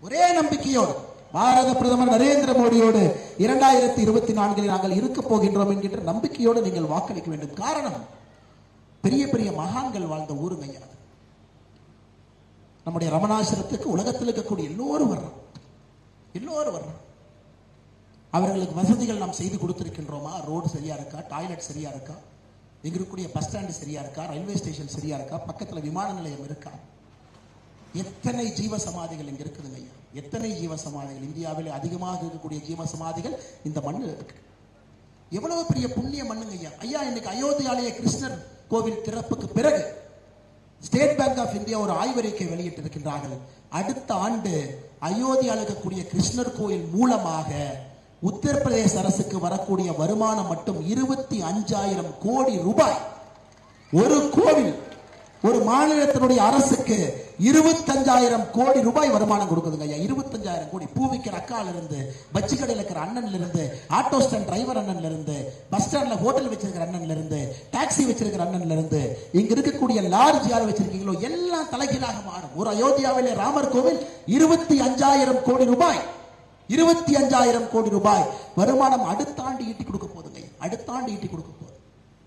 ஒரே நம்பிக்கையோடு பாரத பிரதமர் நரேந்திர மோடியோடு 2024 நாங்கள் இருக்க போகின்றோம் என்கின்ற நம்பிக்கையோடு நீங்கள் வாக்களிக்க வேண்டும். காரணம், பெரிய பெரிய மகான்கள் வாழ்ந்த ஊருங்க ஐயா. நம்முடைய ரமணாசிரத்துக்கு உலகத்தில் இருக்கக்கூடிய எல்லோரும் வர்றோம், எல்லோரும் வர்றோம். அவர்களுக்கு வசதிகள் நாம் செய்து கொடுத்திருக்கின்றோமா? ரோடு சரியா இருக்கா? டாய்லெட் சரியா இருக்கா? எங்க இருக்கக்கூடிய பஸ் ஸ்டாண்டு சரியா இருக்கா? ரயில்வே ஸ்டேஷன் சரியா இருக்கா? பக்கத்துல விமான நிலையம் இருக்கா? எத்தனை ஜீவ சமாதிகள் இங்க இருக்குதுங்க ஐயா, எத்தனை ஜீவ சமாதிகள். இந்தியாவில் அதிகமாக இருக்கக்கூடிய ஜீவ சமாதிகள் இந்த மண்ணு இருக்கு. எவ்வளவு பெரிய புண்ணிய மண்ணுங்க ஐயா. ஐயா இன்னைக்கு அயோத்தியாலய கிருஷ்ணர் கோவில் திறப்புக்கு பிறகு ஸ்டேட் பேங்க் ஆஃப் இந்தியா ஒரு ஆய்வறிக்கை வெளியிட்டிருக்கின்றார்கள். அடுத்த ஆண்டு அயோத்தியாவில் இருக்கக்கூடிய கிருஷ்ணர் கோயில் மூலமாக உத்தரப்பிரதேச அரசுக்கு வரக்கூடிய வருமானம் மட்டும் 25,000 கோடி ரூபாய். ஒரு கோவில், ஒரு மாநிலத்தினுடைய அரசுக்கு 25,000 கோடி ரூபாய் வருமானம் கொடுக்குதுங்க ஐயா. 25,000 கோடி. பூ விற்கிற அக்கால இருந்து, பச்சி கடையில் இருக்கிற அண்ணன்ல இருந்து, ஆட்டோ ஸ்டாண்ட் டிரைவர் அண்ணன்ல இருந்து, பஸ் ஸ்டாண்ட்ல ஹோட்டல் வச்சிருக்கிற அண்ணன்ல இருந்து, டாக்ஸி வச்சிருக்கிற அண்ணன்ல இருந்து, இங்க இருக்கக்கூடிய லார்ஜ் யார் வச்சிருக்கீங்களோ எல்லாம் தலைகீழாக மாறும். ஒரு அயோத்தியாவிலே ராமர் கோவில் 25,000 கோடி ரூபாய், 25,000 கோடி ரூபாய் வருமானம் அடுத்த ஆண்டு ஈட்டி கொடுக்க போதுங்க. அடுத்த ஆண்டு ஈட்டி கொடுக்க போகுது.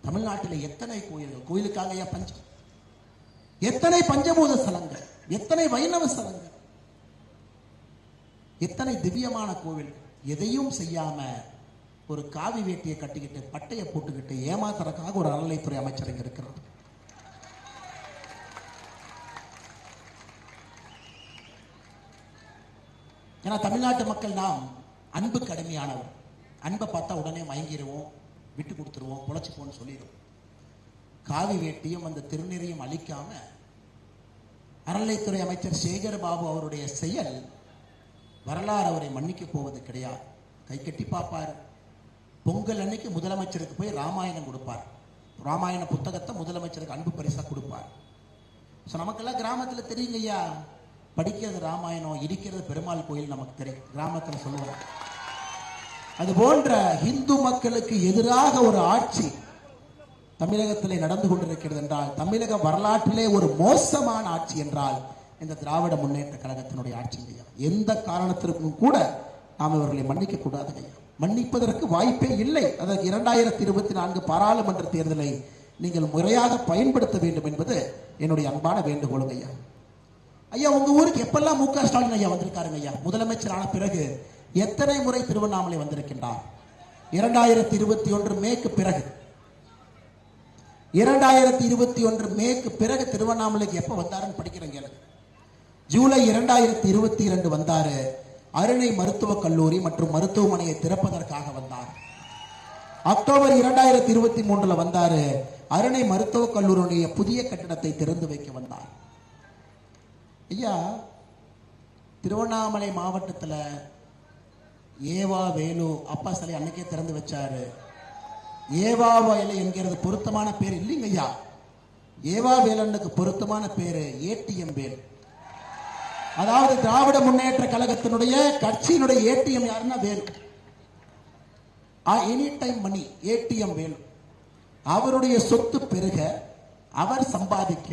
தமிழ்நாட்டில் எத்தனை கோயில்கள், கோயிலுக்காக பஞ்சம், எத்தனை பஞ்சபூத ஸ்தலங்கள், எத்தனை வைணவ ஸ்தலங்கள், எத்தனை திவ்யமான கோவில். எதையும் செய்யாம ஒரு காவி வேட்டியை கட்டிக்கிட்டு பட்டையை போட்டுக்கிட்டு ஏமாத்துறதுக்காக ஒரு அறநிலைத்துறை அமைச்சர் இங்க இருக்கிறார். ஏன்னா தமிழ்நாட்டு மக்கள் நாம் அன்புக்கு அடிமையானவர். அன்பை பார்த்தா உடனே மயங்கிடுவோம், விட்டு கொடுத்துருவோம், பொழைச்சுப்போன்னு சொல்லிடுவோம். காவி வேட்டியும் அந்த திருநெறியும் அழிக்காம அறநிலைத்துறை அமைச்சர் சேகர் பாபு அவருடைய செயல் வரலாறு அவரை மன்னிக்க போவது கிடையாது. கை கட்டி பார்ப்பார். பொங்கல் அன்னைக்கு முதலமைச்சருக்கு போய் ராமாயணம் கொடுப்பார். ராமாயண புத்தகத்தை முதலமைச்சருக்கு அன்பு பரிசா கொடுப்பார். நமக்கெல்லாம் கிராமத்தில் தெரியுங்க ஐயா, படிக்கிறது ராமாயணம், இடிக்கிறது பெருமாள் கோயில் நமக்கு தெரியும், கிராமத்தில் சொல்லுவாங்க. அது போன்ற இந்து மக்களுக்கு எதிராக ஒரு ஆட்சி தமிழகத்திலே நடந்து கொண்டிருக்கிறது என்றால், தமிழக வரலாற்றிலே ஒரு மோசமான ஆட்சி என்றால் இந்த திராவிட முன்னேற்ற கழகத்தினுடைய ஆட்சி ஐயா. எந்த காரணத்திற்கும் கூட நாம் இவர்களை மன்னிக்க கூடாது ஐயா. மன்னிப்பதற்கு வாய்ப்பே இல்லை. அதற்கு 2024 பாராளுமன்ற தேர்தலை நீங்கள் முறையாக பயன்படுத்த வேண்டும் என்பது என்னுடைய அன்பான வேண்டுகோள் ஐயா. ஐயா உங்க ஊருக்கு எப்பெல்லாம் மு.க. ஸ்டாலின் ஐயா வந்திருக்காருங்க ஐயா? முதலமைச்சர் ஆன பிறகு எத்தனை முறை திருவண்ணாமலை வந்திருக்கின்றார்? 2021 மேக்கு பிறகு, 2021 மேக்கு பிறகு திருவண்ணாமலைக்கு எப்ப வந்தாருன்னு படிக்கிறேங்க. ஜூலை 2022 வந்தாரு. அருணை மருத்துவக் கல்லூரி மற்றும் மருத்துவமனையை திறப்பதற்காக வந்தார். அக்டோபர் 2023 வந்தாரு. அருணை மருத்துவக் கல்லூரியுடைய புதிய கட்டிடத்தை திறந்து வைக்க வந்தார். ஐயா திருவண்ணாமலை மாவட்டத்தில் ஏவா வேலு அப்பா சிலை அன்னைக்கே திறந்து வச்சாரு. ஏவா வேலு என்கிறது பொருத்தமான பேர் இல்லைங்க ஐயா. ஏவா வேலனுக்கு பொருத்தமான பேரு ஏடிஎம் வேலு. அதாவது திராவிட முன்னேற்ற கழகத்தினுடைய கட்சியினுடைய ஏடிஎம் யாருன்னா வேலு, எனி டைம் மணி, ஏடிஎம் வேலு. அவருடைய சொத்து பெருக, அவர் சம்பாதிக்க,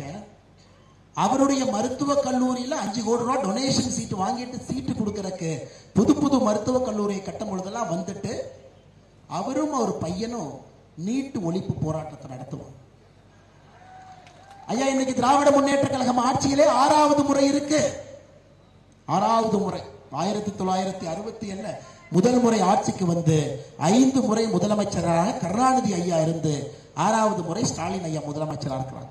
அவருடைய மருத்துவ கல்லூரியில 5 கோடி ரூபாய் டொனேஷன் சீட்டு வாங்கிட்டு சீட்டு கொடுக்கறதுக்கு புது புது மருத்துவ கல்லூரியை கட்டும் பொழுதெல்லாம் வந்துட்டு அவரும் அவர் பையனும் நீட்டு ஒழிப்பு போராட்டத்தை நடத்துவோம். ஐயா இன்னைக்கு திராவிட முன்னேற்ற கழகம் ஆட்சியிலே 6வது முறை இருக்கு. 6வது முறை. 1967 முதல் முறை ஆட்சிக்கு வந்து 5 முறை முதலமைச்சராக கருணாநிதி ஐயா இருந்து 6வது முறை ஸ்டாலின் ஐயா முதலமைச்சராக இருக்கிறார்.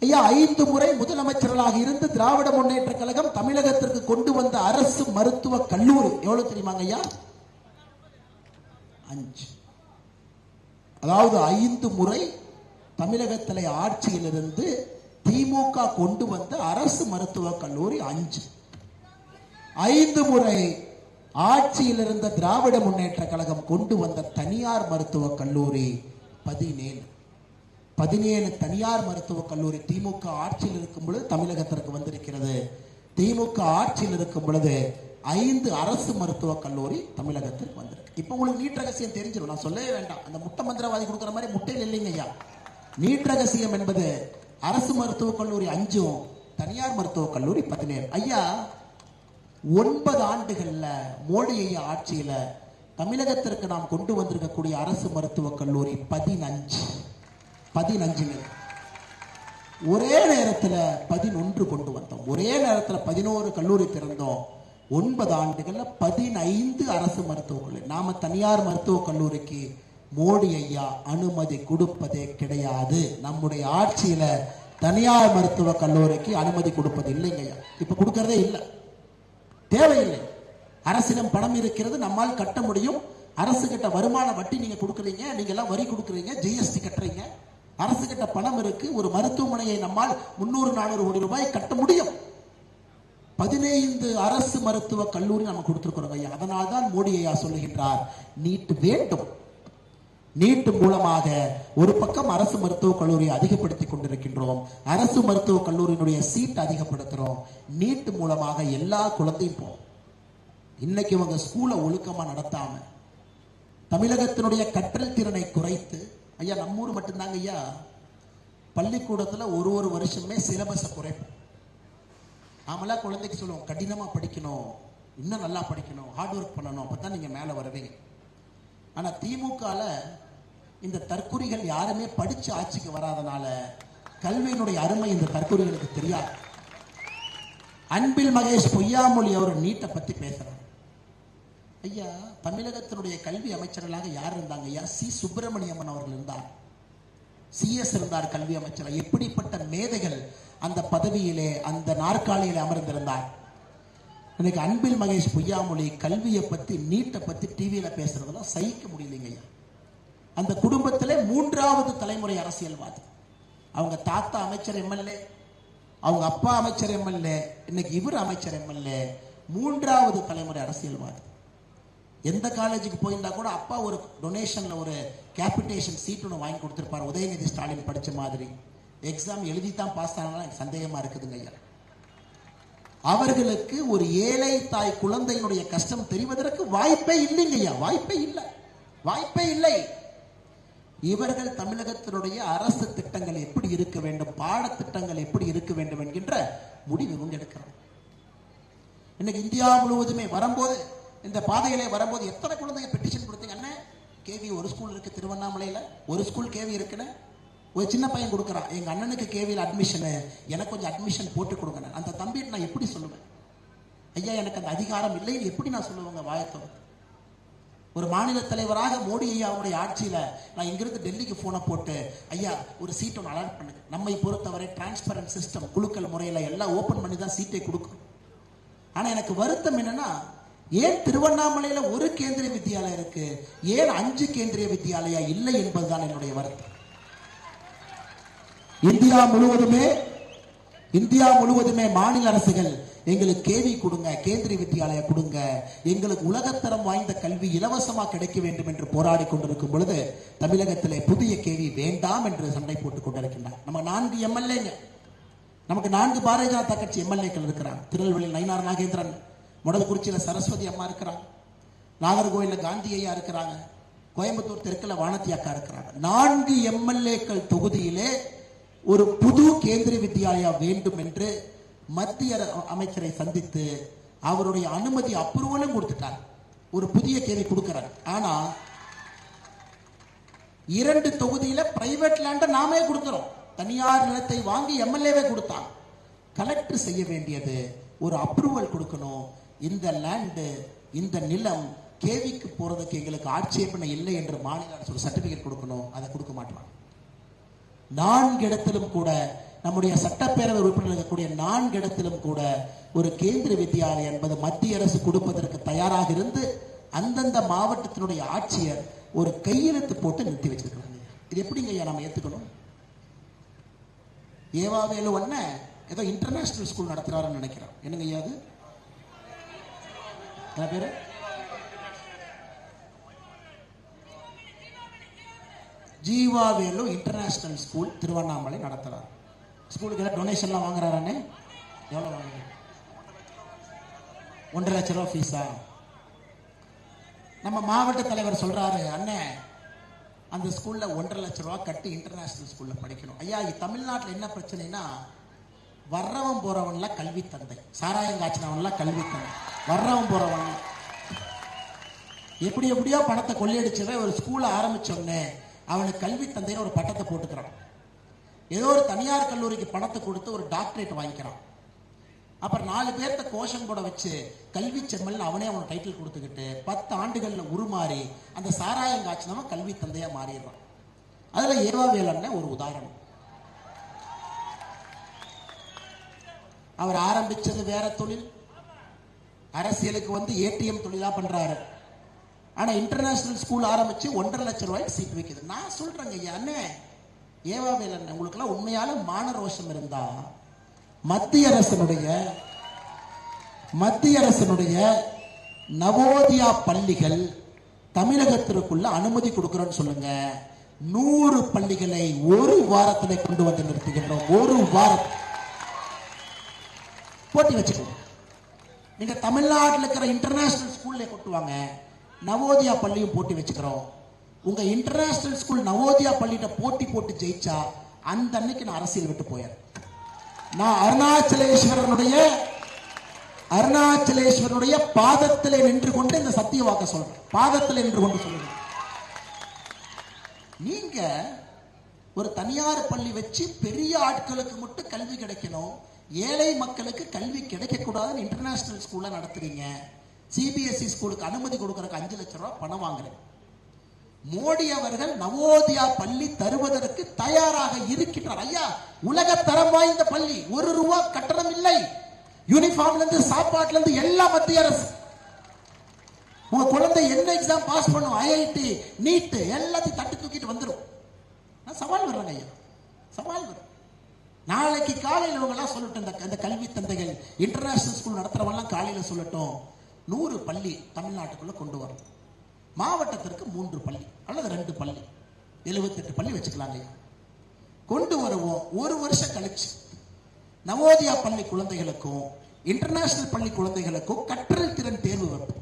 ஐயா 5 முறை முதலமைச்சர்களாக இருந்து திராவிட முன்னேற்ற கழகம் தமிழகத்திற்கு கொண்டு வந்த அரசு மருத்துவ கல்லூரி எவ்வளவு தெரியுமாங்க ஐயா? 5. அதாவது 5 முறை தமிழகத்திலே ஆட்சியிலிருந்து திமுக கொண்டு வந்த அரசு மருத்துவக் கல்லூரி 5. 5 முறை ஆட்சியில் இருந்த திராவிட முன்னேற்ற கழகம் கொண்டு வந்த தனியார் மருத்துவக் கல்லூரி 17. 17 தனியார் மருத்துவக் கல்லூரி திமுக ஆட்சியில் இருக்கும் பொழுது தமிழகத்திற்கு வந்திருக்கிறது. திமுக ஆட்சியில் இருக்கும் பொழுது 5 அரசு மருத்துவக் கல்லூரி தமிழகத்திற்கு வந்திருக்கு. இப்ப உங்களுக்கு நீட் ரகசியம் தெரிஞ்சிடும், நான் சொல்லவே வேண்டாம். அந்த முட்டை மந்திரவாதி கொடுக்குற மாதிரி முட்டையில் இல்லைங்க ஐயா. நீட் ரகசியம் என்பது அரசு மருத்துவக் கல்லூரி 5, தனியார் மருத்துவக் கல்லூரி 17. ஐயா 9 ஆண்டுகள்ல மோடி ஐயா ஆட்சியில தமிழகத்திற்கு நாம் கொண்டு வந்திருக்கக்கூடிய அரசு மருத்துவக் கல்லூரி 15 ஒரே நேரத்தில் 11 கொண்டு வந்தோம். ஒரே நேரத்தில் 11 கல்லூரி திறந்தோம். 9 ஆண்டுகள்ல 15 அரசு மருத்துவக் கல்லூரி. நாம தனியார் மருத்துவக் கல்லூரிக்கு மோடி ஐயா அனுமதி கொடுப்பதே கிடையாது. நம்முடைய ஆட்சியில தனியார் மருத்துவக் கல்லூரிக்கு அனுமதி கொடுப்பது இல்லைங்க ஐயா. இப்ப கொடுக்கறதே இல்லை, தேவையில்லை. அரசிடம் பணம் இருக்கிறது, நம்மால் கட்ட முடியும். அரசு கிட்ட வருமான வட்டி நீங்க கொடுக்குறீங்க, நீங்க எல்லாம் வரி கொடுக்குறீங்க, ஜிஎஸ்டி கட்டுறீங்க. அரசு கிட்ட பணம் இருக்கு. ஒரு மருத்துவமனையை நம்மால் 300-400 கோடி ரூபாய் கட்ட முடியும். 15 அரசு மருத்துவ கல்லூரி நம்ம கொடுத்திருக்கிறோம் ஐயா. அதனால்தான் மோடி ஐயா சொல்லுகின்றார், நீட் வேண்டும். நீட் மூலமாக ஒரு பக்கம் அரசு மருத்துவக் கல்லூரியை அதிகப்படுத்திக் கொண்டிருக்கின்றோம். அரசு மருத்துவக் கல்லூரியினுடைய சீட் அதிகப்படுத்துறோம். நீட் மூலமாக எல்லா குழந்தையும் போகும். இன்னைக்கு இவங்க ஸ்கூலை ஒழுக்கமா நடத்தாம தமிழகத்தினுடைய கற்றல் திறனை குறைத்து, ஐயா நம்ம ஊர் மட்டும்தாங்க ஐயா பள்ளிக்கூடத்துல ஒரு வருஷமே சிலபஸை குறைப்போம். நாமளா குழந்தைக்கு சொல்லுவோம், கடினமா படிக்கணும், இன்னும் நல்லா படிக்கணும், ஹார்ட் ஒர்க் பண்ணணும், அப்பதான் நீங்க மேல வருவீங்க. ஆனா திமுகல இந்த தற்குறிகள் யாருமே படிச்சு ஆட்சிக்கு வராதனால கல்வியினுடைய அருமை இந்த தற்குறிகளுக்கு தெரியாது. அன்பில் மகேஷ் பொய்யாமொழி அவர் நீட்டை பத்தி பேசுறார். ஐயா தமிழகத்தினுடைய கல்வி அமைச்சர்களாக யார் இருந்தாங்க ஐயா? சி சுப்பிரமணியம்மன் அவர்கள் இருந்தார், சிஎஸ் இருந்தார் கல்வி அமைச்சர். எப்படிப்பட்ட மேதைகள் அந்த பதவியிலே அந்த நாற்காலியிலே அமர்ந்திருந்தார். இன்னைக்கு அன்பில் மகேஷ் பொய்யாமொழி கல்வியை பத்தி நீட்டை பத்தி டிவியில பேசுறதெல்லாம் சகிக்க முடியலைங்க ஐயா. அந்த குடும்பத்திலே 3வது தலைமுறை அரசியல்வாதி. அவங்க தாத்தா அமைச்சர் எம்எல்ஏ, அவங்க அப்பா அமைச்சர் எம்எல்ஏ, இன்னைக்கு இவர் அமைச்சர் எம்எல்ஏ. 3வது தலைமுறை அரசியல்வாதி. எந்த காலேஜுக்கு போயிருந்தா கூட அப்பா ஒரு டொனேஷன்ல ஒரு கேபிடேஷன் சீட் ஒன்று வாங்கி கொடுத்திருப்பார். உதயநிதி ஸ்டாலின் படிச்ச மாதிரி. எக்ஸாம் எழுதி தான் பாஸ் ஆனாலும் எனக்கு சந்தேகமா இருக்குதுங்க ஐயா. அவர்களுக்கு ஒரு ஏழை தாய் குழந்தையினுடைய கஷ்டம் தெரிவதற்கு வாய்ப்பே இல்லைங்க ஐயா. வாய்ப்பே இல்லை, வாய்ப்பே இல்லை. இவர்கள் தமிழகத்தினுடைய அரசு திட்டங்கள் எப்படி இருக்க வேண்டும், பாடத்திட்டங்கள் எப்படி இருக்க வேண்டும் என்கின்ற முடிவு இவங்க எடுக்கிறாங்க. இன்னைக்கு இந்தியா முழுவதுமே வரும்போது, இந்த பாதையிலே வரும்போது எத்தனை குழந்தைங்க பெட்டிஷன் கொடுத்தீங்க? அண்ணன் கேவி ஒரு ஸ்கூல் இருக்கு திருவண்ணாமலையில, ஒரு ஸ்கூல் கேவி இருக்குன்னு ஒரு சின்ன பையன் கொடுக்குறான், எங்க அண்ணனுக்கு கேவியில் அட்மிஷனு, எனக்கு கொஞ்சம் அட்மிஷன் போட்டு கொடுங்க. அந்த தம்பிட்டு நான் எப்படி சொல்லுவேன்? ஐயா எனக்கு அந்த அதிகாரம் இல்லைன்னு எப்படி நான் சொல்லுவேங்க வாயத்தோட? ஒரு மாநில தலைவராக மோடி ஐயா அவருடைய ஆட்சியில நான் இங்கிருந்து டெல்லிக்கு போனை போட்டு, ஐயா ஒரு சீட் ஒன்று அலாட் பண்ணுங்க. நம்மை பொறுத்தவரை டிரான்ஸ்பரண்ட் சிஸ்டம், குழுக்கள் முறையில எல்லாம் ஓபன் பண்ணி தான் சீட்டை கொடுக்கும். ஆனா எனக்கு வருத்தம் என்னன்னா, ஏன் திருவண்ணாமலையில ஒரு கேந்திரிய வித்யாலயா இருக்கு, ஏன் 5 கேந்திரிய வித்யாலயா இல்லை என்பதுதான் என்னுடைய வருத்தம். இந்தியா முழுவதுமே மாநில அரசுகள் எங்களுக்கு கேவி கொடுங்க, கேந்திரிய வித்யாலயா கொடுங்க, எங்களுக்கு உலகத்தரம் வாய்ந்த கல்வி இலவசமா கிடைக்க வேண்டும் என்று போராடி கொண்டிருக்கும் பொழுது தமிழகத்திலே புதிய கேவி வேண்டாம் என்று சண்டை போட்டுக் கொண்டிருக்கின்றார். நம்ம 4 எம்எல்ஏங்க, நமக்கு 4 பாரதிய ஜனதா கட்சி எம்எல்ஏக்கள் இருக்கிறாங்க. திருநெல்வேலியில் நயினார் நாகேந்திரன், மொடல்குறிச்சியில சரஸ்வதி அம்மா இருக்கிறாங்க, நாகர்கோயில காந்தி ஐயா இருக்கிறாங்க, கோயம்புத்தூர் தெற்குல வானதி அக்கா இருக்கிறாங்க. 4 எம்எல்ஏக்கள் தொகுதியிலே ஒரு புது கேந்திரிய வித்யாலயா வேண்டும் என்று மத்திய அமைச்சரை சந்தித்து அவருடைய அனுமதி அப்ரூவலும் கொடுத்துட்டார். ஒரு புதிய கேள்வி கொடுக்கிறார். ஆனா 2 தொகுதியில பிரைவேட் லேண்ட நாமே கொடுக்கிறோம். தனியார் நிலத்தை வாங்கி எம்எல்ஏவே கொடுத்தாங்க. கலெக்டர் செய்ய வேண்டியது ஒரு அப்ரூவல் கொடுக்கணும். இந்த லேண்ட், இந்த நிலம் கேவிக்கு போறதுக்கு எங்களுக்கு ஆட்சேபனை இல்லை என்று மாநில அரசு ஒரு சர்டிபிகேட் கொடுக்கணும். அதை கொடுக்க மாட்டாங்க. 4 இடத்திலும் கூட நம்முடைய சட்டப்பேரவை உறுப்பினர் இருக்கக்கூடிய 4 இடத்திலும் கூட ஒரு கேந்திர வித்யாலயா என்பது மத்திய அரசு கொடுப்பதற்கு தயாராக இருந்து அந்தந்த மாவட்டத்தினுடைய ஆட்சியர் ஒரு கையெழுத்து போட்டு நிறுத்தி வச்சிருக்காங்க. இது எப்படிங்க ஐயா நம்ம ஏத்துக்கணும்? ஏவாவேலு அண்ணன் ஏதோ இன்டர்நேஷனல் ஸ்கூல் நடத்துறாருன்னு நினைக்கிறேன். என்னங்க ஐயா அது? பேரு ஜீவாவேலு இன்டர்நேஷனல் ஸ்கூல் திருவண்ணாமலை நடத்துறார். ஸ்கூலுக்கு டொனேஷன்லாம் வாங்குறாரானே? எவ்வளவு வாங்குறாரு? 1.5 லட்சம் ரூபாய் ஃபீஸா? நம்ம மாவட்ட தலைவர் சொல்றாரு, அண்ணே அந்த ஸ்கூல்ல 1.5 லட்சம் ரூபாய் கட்டி இன்டர்நேஷனல் ஸ்கூல்ல படிக்கணும். ஐயா, தமிழ்நாட்டில் என்ன பிரச்சனைனா, வர்றவன் போறவன்லாம் கல்வி தந்தை, சாராயம் காய்ச்சினவன்லாம் கல்வி தந்தை, வர்றவன் போறவன் எப்படியோ பணத்தை கொள்ளையடிச்சவன் ஒரு ஸ்கூலை ஆரம்பிச்சோடனே அவனுக்கு கல்வி தந்தைன்னு ஒரு பட்டத்தை போட்டுக்கிறான். ஏதோ ஒரு தனியார் கல்லூரிக்கு பணத்தை கொடுத்து ஒரு டாக்டரேட் வாங்கிக்கிறான். அப்புறம் 4 பேர்த்த கோஷம் போட வச்சு கல்வி செம்மல் அவனே அவன் டைட்டில் கொடுத்துக்கிட்டு 10 ஆண்டுகள்ல உருமாறி அந்த சாராயம் காய்ச்சினவன் கல்வி தந்தையா மாறிடுறான். அதுல ஏவாவேலன் ஒரு உதாரணம். அவர் ஆரம்பிச்சது வேற தொழில், அரசியலுக்கு வந்து ஏடிஎம் தொழிலா பண்றாரு. ஆனா இன்டர்நேஷனல் ஸ்கூல் ஆரம்பிச்சு 1.5 லட்சம் ரூபாய்க்கு சீட் வைக்குது. நான் சொல்றேங்க ஐயா, அண்ணே ஏவாவேலன், உங்களுக்கு எல்லாம் உண்மையால மான ரோஷம் இருந்தா மத்திய அரசனுடைய நவோதியா பள்ளிகள் தமிழகத்திற்குள்ள அனுமதி கொடுக்கிறோன்னு சொல்லுங்க. 100 பள்ளிகளை ஒரு வாரத்திலே கொண்டு வந்து நிறுத்துகின்றோம். ஒரு வாரம் போட்டி வச்சுக்கோங்க. நீங்க தமிழ்நாட்டில் இருக்கிற இன்டர்நேஷனல் ஸ்கூல்ல கொட்டுவாங்க, நவோதியா பள்ளியும் போட்டி வச்சுக்கிறோம். உங்க இன்டர்நேஷனல் ஸ்கூல் நவோதியா பள்ளியிட்ட போட்டி போட்டு ஜெயிச்சா அந்த அன்னைக்கு நான் அரசியல் விட்டு போயேன். நான் அருணாச்சலேஸ்வரனுடைய பாதத்திலே நின்று கொண்டு இந்த சத்திய வாக்க சொல்றேன். பாதத்திலே நின்று கொண்டு சொல்லுங்க. நீங்க ஒரு தனியார் பள்ளி வச்சு பெரிய ஆட்களுக்கு மட்டும் கல்வி கிடைக்கணும், ஏழை மக்களுக்கு கல்வி கிடைக்க கூடாதுன்னு இன்டர்நேஷனல் ஸ்கூல்ல நடத்துறீங்க. சிபிஎஸ்இ ஸ்கூலுக்கு அனுமதி கொடுக்கறதுக்கு 5 லட்சம் ரூபாய் பணம் வாங்குறேன். மோடி அவர்கள் நவோதியா பள்ளி தருவதற்கு தயாராக இருக்கின்றார். ஐயா, உலக தரம் வாய்ந்த பள்ளி, 1 ரூபாய் கட்டணம் இல்லை. யூனிஃபார்ம்ல இருந்து சாப்பாட்டுல இருந்து எல்லாம் மத்திய அரசு. உங்க குழந்தை என்ன எக்ஸாம் பாஸ் பண்ணும், ஐஐடி நீட் எல்லாத்தையும் தட்டி தூக்கிட்டு வந்துடும். சவால் வர்றாங்க ஐயா, சவால் வரும். நாளைக்கு காலையில் இவங்க எல்லாம் சொல்லட்டும், இந்த கல்வி தந்தைகள் இன்டர்நேஷனல் ஸ்கூல் நடத்துறவங்க காலையில சொல்லட்டும், 100 பள்ளி தமிழ்நாட்டுக்குள்ள கொண்டு வரும். மாவட்டத்திற்கு 3 பள்ளி அல்லது 2 பள்ளி, 78 பள்ளி வச்சுக்கலாங்க. கொண்டு வருவோம். 1 வருஷம் கழிச்சு நவோதியா பள்ளி குழந்தைகளுக்கும் இன்டர்நேஷனல் பள்ளி குழந்தைகளுக்கும் கற்றல் திறன் தேர்வு வரும்.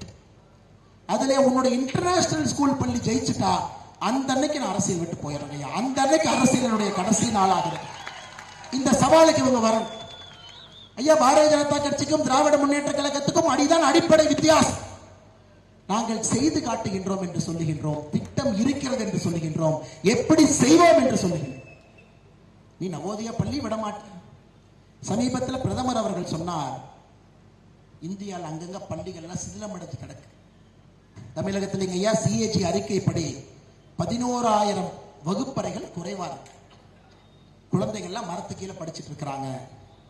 அதுல உன்னோட இன்டர்நேஷனல் ஸ்கூல் பள்ளி ஜெயிச்சுட்டா அந்த அன்னைக்கு நான் அரசியல் விட்டு போயிடுறேன். அந்த அன்னைக்கு அரசியலுடைய கடைசி நாளாக இந்த சவாலுக்கு இவங்க வரணும். ஐயா, பாரதிய ஜனதா கட்சிக்கும் திராவிட முன்னேற்ற கழகத்துக்கும் அடிதான் அடிப்படை வித்தியாசம். நாங்கள் செய்து காட்டுகின்றோம் என்று சொல்லுகின்றோம், திட்டம் இருக்கிறது என்று சொல்லுகின்றோம், எப்படி செய்வோம் என்று சொல்லுகின்றோம். நீ நவோதியா பள்ளி விடமாட்ட. சமீபத்தில் பிரதமர் அவர்கள் சொன்னார், இந்தியாவில் அங்கங்க பள்ளிகள் எல்லாம் சிதிலமடைந்து கிடக்கு. தமிழகத்தில் ஐயா சிஏஜி அறிக்கைப்படி 11,000 வகுப்பறைகள் குறைவா இருக்கு. குழந்தைகள்லாம் மரத்து கீழே படிச்சுட்டு இருக்கிறாங்க.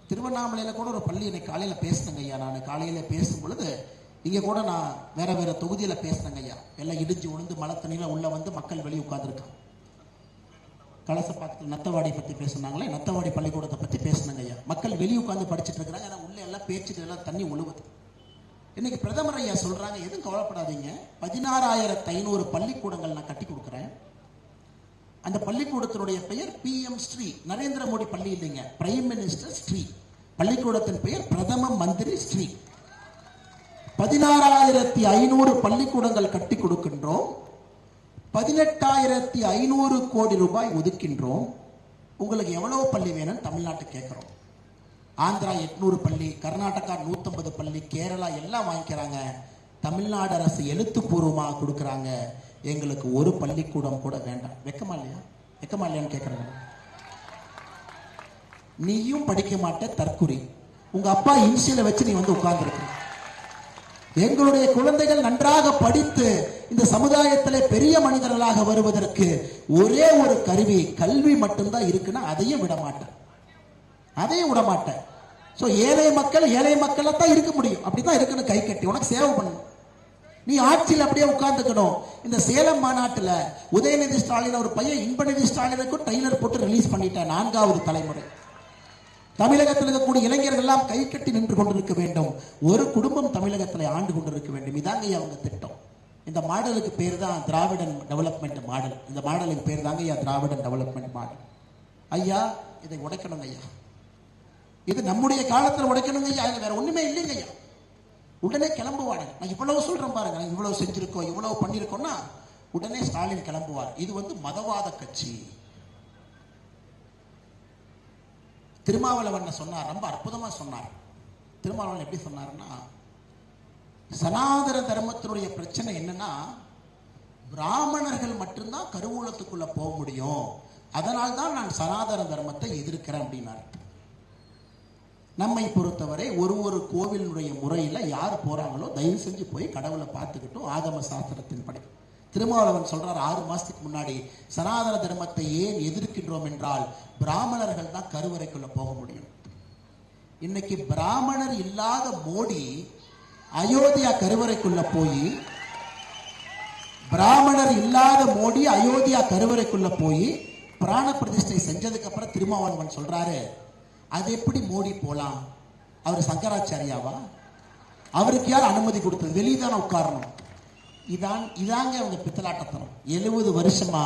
திருவண்ணாமலையில கூட ஒரு பள்ளி இன்னைக்கு காலையில பேசினங்க ஐயா. நான் காலையில பேசும் பொழுது இங்க கூட நான் வேற தொகுதியில பேசினங்க ஐயா. எல்லாம் இடிஞ்சு உழுந்து மழை தண்ணியில உள்ள வந்து மக்கள் வெளியே உட்கார்ந்துருக்காங்க. கலசப்பாக்கத்தில் நத்தவாடி பத்தி பேசினாங்களே, நத்தவாடி பள்ளிக்கூடத்தை பத்தி பேசினாங்க ஐயா. மக்கள் வெளியே உட்கார்ந்து படிச்சுட்டு இருக்கிறாங்க. ஏன்னா உள்ள எல்லாம் பேச்சுட்டு எல்லாம் தண்ணி உழுவுது. இன்னைக்கு பிரதமர் ஐயா சொல்றாங்க, எதுவும் கவலைப்படாதீங்க, 16,500 பள்ளிக்கூடங்கள் நான் கட்டி கொடுக்குறேன். அந்த பள்ளிக்கூடத்தினுடைய பெயர் PM ஸ்ரீ. நரேந்திர மோடி பள்ளி இல்லைங்க, பிரைம் மினிஸ்டர் ஸ்ரீ. பள்ளிக்கூடத்தின் பெயர் பிரதம மந்திரி ஸ்ரீ. 16,500 பள்ளிக்கூடங்கள் கட்டி கொடுக்கின்றோம். 18,500 கோடி ரூபாய் ஒதுக்கின்றோம். உங்களுக்கு எவ்வளவு பள்ளி வேணும் தமிழ்நாட்டுக்கு கேட்கிறோம். ஆந்திரா 800 பள்ளி, கர்நாடகா 150 பள்ளி, கேரளா எல்லாம் வாங்கிக்கிறாங்க. தமிழ்நாடு அரசு எழுத்துப்பூர்வமாக கொடுக்கறாங்க, எங்களுக்கு ஒரு பள்ளிக்கூடம் கூட வேண்டாம். வெக்கமா இல்லையா? வெக்கமா இல்லையான்னு கேட்கறாங்க. நீயும் படிக்க மாட்ட தற்குறி, உங்க அப்பா இன்சியலை வச்சு நீ வந்து உட்கார்ந்துருக்க. எங்களுடைய குழந்தைகள் நன்றாக படித்து இந்த சமுதாயத்திலே பெரிய மனிதர்களாக வருவதற்கு ஒரே ஒரு கருவி கல்வி மட்டும்தான் இருக்குன்னா அதையும் விட மாட்டேன், அதையும் விட மாட்டேன். சோ ஏழை மக்கள் தான் இருக்க முடியும். அப்படிதான் இருக்கணும், கை கட்டி உனக்கு சேவை பண்ணணும். நீ ஆட்சியில் அப்படியே உட்கார்ந்துக்கணும். இந்த சேலம் மாநாட்டில் உதயநிதி ஸ்டாலின் ஒரு பையன் இன்பநிதி ஸ்டாலினுக்கும் ட்ரெய்லர் போட்டு ரிலீஸ் பண்ணிட்டேன். 4வது தலைமுறை தமிழகத்தில் இருக்கக்கூடிய இளைஞர்கள் எல்லாம் கை கட்டி நின்று கொண்டிருக்க வேண்டும். ஒரு குடும்பம் தமிழகத்தில் ஆண்டு கொண்டிருக்க வேண்டும். இதாங்க அவங்க திட்டம். இந்த மாடலுக்கு பேர் தான் திராவிடன் டெவலப்மெண்ட் மாடல். இந்த மாடலுக்கு பேர் தாங்க ஐயா திராவிடன் டெவலப்மெண்ட் மாடல். ஐயா இதை உடைக்கணுங்க ஐயா. இது நம்முடைய காலத்தில் உடைக்கணுங்க ஐயா. வேற ஒண்ணுமே இல்லைங்க ஐயா. உடனே கிளம்புவாங்க. நான் இவ்வளவு சொல்றேன் பாருங்க, இவ்வளவு செஞ்சிருக்கோம், இவ்வளவு பண்ணிருக்கோம்னா உடனே ஸ்டாலின் கிளம்புவார். இது வந்து மதவாத கட்சி. திருமாவளவன் சொன்னார், ரொம்ப அற்புதமா சொன்னார். திருமாவளவன் எப்படி சொன்னார்னா, சனாதன தர்மத்தினுடைய பிரச்சனை என்னன்னா, பிராமணர்கள் மட்டும்தான் கருவூலத்துக்குள்ள போக முடியும், அதனால்தான் நான் சனாதன தர்மத்தை எதிர்க்கிறேன் அப்படின்னார். நம்மை பொறுத்தவரை ஒரு கோவிலுடைய முறையில யார் போறாங்களோ தயவு செஞ்சு போய் கடவுளை பார்த்துக்கிட்டும் ஆகம சாஸ்திரத்தின் படி. திருமாவளவன் சொல்றார், 6 மாசத்துக்கு முன்னாடி சனாதன தர்மத்தை ஏன் எதிர்க்கின்றோம் என்றால் பிராமணர்கள் தான் கருவறைக்குள்ள போக முடியும். இன்னைக்கு பிராமணர் இல்லாத மோடி அயோத்தியா கருவறைக்குள்ள போய், பிராமணர் இல்லாத மோடி அயோத்தியா கருவறைக்குள்ள போய் பிராண பிரதிஷ்டை செஞ்சதுக்கு அப்புறம் திருமாவளவன் சொல்றாரு, அது எப்படி மோடி போலாம்? அவர் சங்கராச்சாரியாவா? அவருக்கு யார் அனுமதி கொடுத்தது? வெளியதான உட்காரணும். இதாங்க அவங்க பித்தலாட்டத்தனம். 70 வருஷமா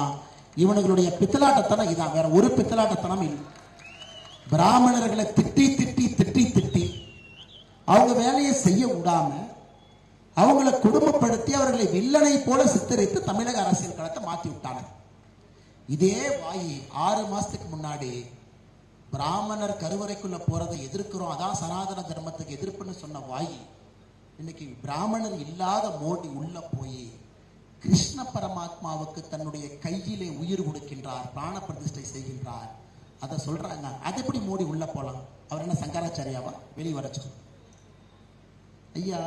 இவனுடைய பித்தலாட்டத்தனம் இதான், வேற ஒரு பித்தலாட்டத்தனம் இல்லை. பிராமணர்களை திட்டி திட்டி திட்டி திட்டி அவங்க வேலையை செய்ய விடாம அவங்களை குடும்பப்படுத்தி அவர்களை வில்லனை போல சித்தரித்து தமிழக அரசியல் களத்தை மாத்தி விட்டாங்க. இதே வாயி 6 மாசத்துக்கு முன்னாடி பிராமணர் கருவறைக்குள்ள போறதை எதிர்க்கிறோம், அதான் சனாதன தர்மத்துக்கு எதிர்ப்புன்னு சொன்ன வாயி இன்னைக்கு பிராமணர் இல்லாத மோடி உள்ள போய் கிருஷ்ண பரமாத்மாவுக்கு தன்னுடைய கையிலே உயிர் கொடுக்கின்றார், பிராண பிரதிஷ்டை செய்கின்றார். அதை சொல்றாங்க. அது எப்படி மோடி உள்ள போலாம்? அவர் என்ன சங்கராச்சாரியாவா? வெளியே வர சொல்லு ஐயா.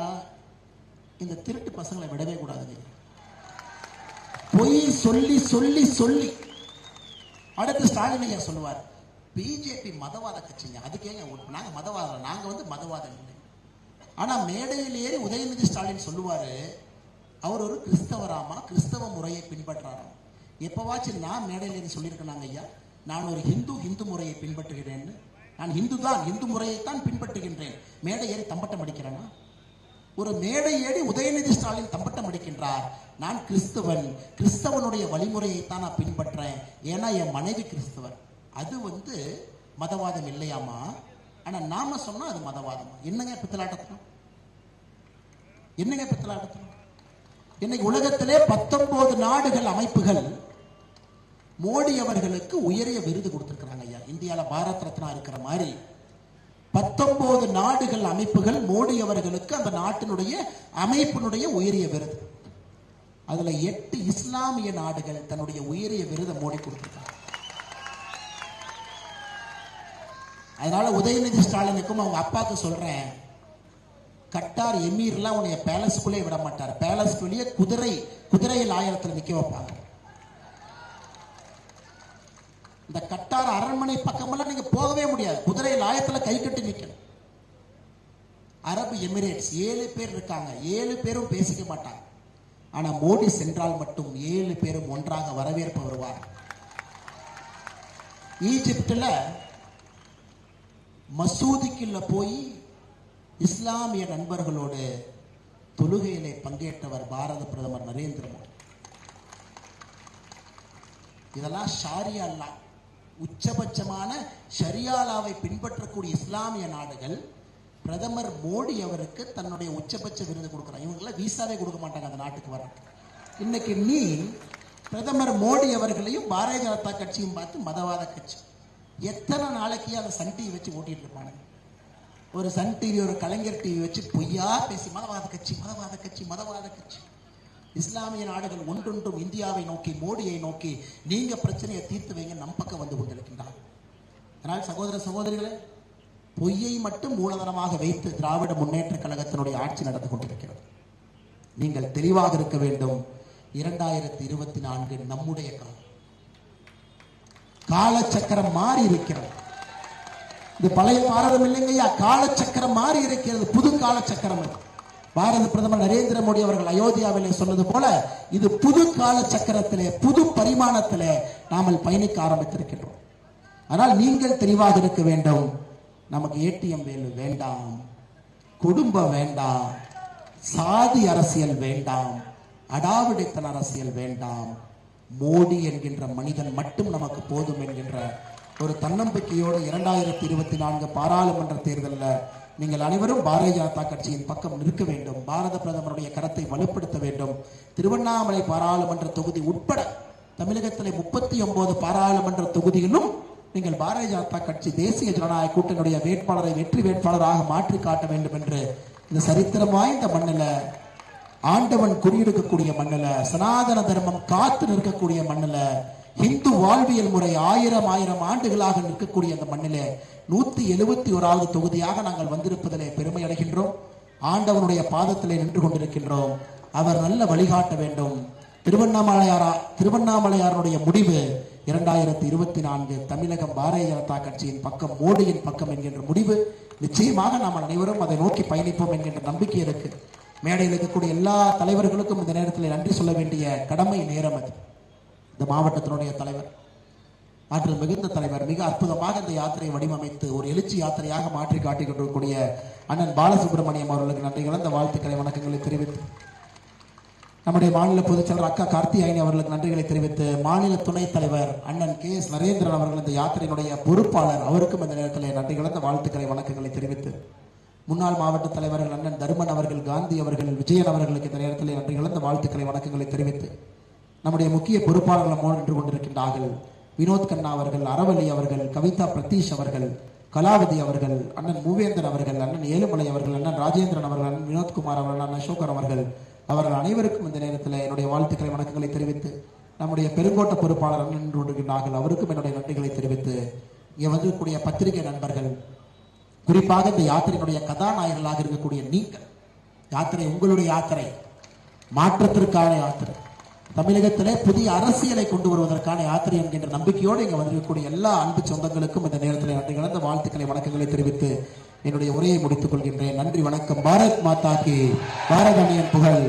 இந்த திருட்டு பசங்களை விடவே கூடாது. பொய் சொல்லி சொல்லி சொல்லி அடுத்து ஸ்டாலின் ஐயா சொல்லுவார், பிஜேபி மதவாத கட்சிங்க. அதுக்கேங்க நாங்க மதவாதம், நாங்க வந்து மதவாதம் இல்லை. ஆனா மேடையில் ஏறி உதயநிதி ஸ்டாலின் சொல்லுவாரு, அவர் ஒரு கிறிஸ்தவராமா, கிறிஸ்தவ முறையை பின்பற்றாராம். எப்பவாச்சும் நான் மேடையில் ஏறி சொல்லியிருக்கேன் ஐயா, நான் ஒரு இந்து முறையை பின்பற்றுகிறேன், நான் இந்து முறையைத்தான் பின்பற்றுகின்றேன், மேடை ஏறி தம்பட்டம் அடிக்கிறேன்னா? ஒரு மேடை ஏறி உதயநிதி ஸ்டாலின் தம்பட்டம் அடிக்கின்றார், நான் கிறிஸ்தவன், கிறிஸ்தவனுடைய வழிமுறையைத்தான் நான் பின்பற்றேன், ஏன்னா என் மனைவி கிறிஸ்தவர். அது வந்து மதவாதம் இல்லையாமா? ஆனா நாம சொன்னா அது மதவாதம். என்னங்க பித்தலாட்டத்தனம்? என்னங்க பித்தலாட்டத்தனம்? இன்னைக்கு உலகத்திலே 19 நாடுகள் அமைப்புகள் மோடி அவர்களுக்கு உயரிய விருது கொடுத்திருக்கிறாங்க ஐயா. இந்தியால பாரத் ரத்னா இருக்கிற மாதிரி 19 நாடுகள் அமைப்புகள் மோடி அவர்களுக்கு அந்த நாட்டினுடைய அமைப்பினுடைய உயரிய விருது. அதுல 8 இஸ்லாமிய நாடுகள் தன்னுடைய உயரிய விருதை மோடி கொடுத்திருக்காங்க. அதனால உதயநிதி ஸ்டாலினுக்கும் அவங்க அப்பாவுக்கு சொல்றேன், கட்டார் எமீர்லாம் உன்னைய பேலஸ்குள்ளே விட மாட்டார். பேலஸ்குள்ளேயே குதிரையில் ஆயிரத்தில் நிக்க வைப்பாங்க. இந்த கட்டார் அரண்மனை பக்கமெல்லாம் நீங்க போகவே முடியாது. குதிரையில் ஆயத்தில் கை கட்டி நிக்கணும். அரபு எமிரேட்ஸ் 7 பேர் இருக்காங்க, 7 பேரும் பேசிக்க மாட்டாங்க. ஆனா மோடி சென்றால் மட்டும் 7 பேரும் ஒன்றாக வரவேற்பு வருவார். ஈஜிப்ட்ல மசூதிக்குள்ள போய் இஸ்லாமிய நண்பர்களோடு தொழுகையிலே பங்கேற்றவர் பாரத பிரதமர் நரேந்திர மோடி. இதெல்லாம் ஷாரியா லா, உச்சபட்சமான ஷரியாலாவை பின்பற்றக்கூடிய இஸ்லாமிய நாடுகள் பிரதமர் மோடி அவருக்கு தன்னுடைய உச்சபட்ச விருது கொடுக்கிறார். இவங்கெல்லாம் வீசாவே கொடுக்க மாட்டாங்க அந்த நாட்டுக்கு வர. இன்னைக்கு நீ பிரதமர் மோடி அவர்களையும் பாரதிய ஜனதா கட்சியும் பார்த்து மதவாத கட்சி. எத்தனை நாளைக்கு அந்த சன் டிவி வச்சு ஓட்டிட்டு இருப்பானுங்க. ஒரு சன் டிவி, ஒரு கலைஞர் டிவி வச்சு பொய்யா பேசி மதவாத கட்சி மதவாத கட்சி மதவாத கட்சி. இஸ்லாமிய நாடுகள் ஒன்றொன்றும் இந்தியாவை நோக்கி, மோடியை நோக்கி நீங்க பிரச்சனையை தீர்த்து வைங்க நம் பக்கம் வந்து கொண்டிருக்கின்றார். அதனால் சகோதர சகோதரிகளே, பொய்யை மட்டும் மூலதனமாக வைத்து திராவிட முன்னேற்ற கழகத்தினுடைய ஆட்சி நடந்து கொண்டிருக்கிறது. நீங்கள் தெளிவாக இருக்க வேண்டும். 2024 நம்முடைய காலம். காலச்சக்கரம் மாறி இருக்கிறது. இது பழைய பாரதம் இல்லைங்கய்யா, காலச்சக்கரம் மாறி இருக்கிறது. புது காலச்சக்கரம். பாரத பிரதமர் நரேந்திர மோடி அவர்கள் அயோத்தியாவிலே சொன்னது போல இது புது காலச்சக்கரத்திலே, புது பரிமாணத்திலே நாமல் பயணிக்க ஆரம்பித்திருக்கின்றோம். ஆனால் நீங்கள் தெளிவாக இருக்க வேண்டும். நமக்கு ஏடிஎம் வேலு வேண்டாம், குடும்பம் வேண்டாம், சாதி அரசியல் வேண்டாம், அடாவடித்தன அரசியல் வேண்டாம், மோடி என்கின்ற மனிதன் மட்டும் நமக்கு போதும் என்கின்ற ஒரு தன்னம்பிக்கையோடு 2024 பாராளுமன்ற தேர்தலில் நீங்கள் அனைவரும் பாரதிய ஜனதா கட்சியின் பக்கம் நிற்க வேண்டும். பாரத பிரதமருடைய கரத்தை வலுப்படுத்த வேண்டும். திருவண்ணாமலை பாராளுமன்ற தொகுதி உட்பட தமிழகத்திலே 39 பாராளுமன்ற தொகுதியிலும் நீங்கள் பாரதிய ஜனதா கட்சி தேசிய ஜனநாயக கூட்டணியுடைய வேட்பாளரை வெற்றி வேட்பாளராக மாற்றி காட்ட வேண்டும் என்று இந்த சரித்திரம் வாய்ந்த மண்ணில், ஆண்டவன் குறியெடுக்கக்கூடிய மண்ணில், சனாதன தர்மம் காத்து நிற்கக்கூடிய மண்ணில், இந்து வாழ்வியல் முறை ஆயிரம் ஆண்டுகளாக நிற்கக்கூடிய அந்த மண்ணிலே 171வது தொகுதியாக நாங்கள் வந்திருப்பதிலே பெருமை அடைகின்றோம். ஆண்டவனுடைய பாதத்திலே நின்று கொண்டிருக்கின்றோம். அவர் நல்ல வழிகாட்ட வேண்டும். திருவண்ணாமலையாருடைய முடிவு 2024 தமிழகம் பாரதிய ஜனதா கட்சியின் பக்கம், மோடியின் பக்கம் என்கின்ற முடிவு நிச்சயமாக நாம் அனைவரும் அதை நோக்கி பயணிப்போம் என்கின்ற நம்பிக்கை இருக்கு. மேடையில் இருக்கக்கூடிய எல்லா தலைவர்களுக்கும் இந்த நேரத்தில் நன்றி சொல்ல வேண்டிய கடமை நேரம் அது. இந்த மாவட்டத்தினுடைய தலைவர், ஆற்றல் மிகுந்த தலைவர், மிக அற்புதமாக இந்த யாத்திரையை வடிவமைத்து ஒரு எழுச்சி யாத்திரையாக மாற்றி காட்டிக் கொண்டிருக்கக்கூடிய அண்ணன் பாலசுப்ரமணியம் அவர்களுக்கு நன்றி கலந்த வாழ்த்துக்களை வணக்கங்களை தெரிவித்து, நம்முடைய மாநில பொதுச்செயலர் அக்கா கார்த்தியாயினி அவர்களுக்கு நன்றிகளை தெரிவித்து, மாநில துணைத் தலைவர் அண்ணன் KS நரேந்திரன் அவர்கள் இந்த யாத்திரையினுடைய பொறுப்பாளர், அவருக்கும் இந்த நேரத்தில் நன்றி கலந்த வாழ்த்துக்களை வணக்கங்களை தெரிவித்து, முன்னாள் மாவட்ட தலைவர்கள் அண்ணன் தருமன் அவர்கள், காந்தி அவர்கள், விஜயன் அவர்களுக்கு இந்த நேரத்தில் நன்றி கலந்த வாழ்த்துக்களை வணக்கங்களை தெரிவித்து, நம்முடைய முக்கிய பொறுப்பாளர்கள் நின்று கொண்டிருக்கின்றார்கள் வினோத் கண்ணா அவர்கள், அறவழி அவர்கள், கவிதா பிரதீஷ் அவர்கள், கலாவதி அவர்கள், அண்ணன் மூவேந்தன் அவர்கள், அண்ணன் ஏழுமலை அவர்கள், அண்ணன் ராஜேந்திரன் அவர்கள், அண்ணன் வினோத்குமார் அவர்கள், அண்ணன் அசோகர் அவர்கள் அனைவருக்கும் இந்த நேரத்தில் என்னுடைய வாழ்த்துக்களை வணக்கங்களை தெரிவித்து, நம்முடைய பெருங்கோட்ட பொறுப்பாளர் அண்ணன் நின்று கொண்டிருக்கிறார்கள், அவருக்கும் என்னுடைய நன்றிகளை தெரிவித்து, இங்கே வந்திருக்கக்கூடிய பத்திரிகை நண்பர்கள், குறிப்பாக இந்த யாத்திரையினுடைய கதாநாயகர்களாக இருக்கக்கூடிய நீங்கள், யாத்திரை உங்களுடைய யாத்திரை, மாற்றத்திற்கான யாத்திரை, தமிழகத்திலே புதிய அரசியலை கொண்டு வருவதற்கான யாத்திரை என்கின்ற நம்பிக்கையோடு இங்கே வந்திருக்கக்கூடிய எல்லா அன்பு சொந்தங்களுக்கும் இந்த நேரத்தில் நன்றி கலந்த வாழ்த்துக்களை வணக்கங்களை தெரிவித்து என்னுடைய உரையை முடித்துக் கொள்கின்றேன். நன்றி, வணக்கம். பாரத் மாதா கி, பாரத அணியின் புகழ்.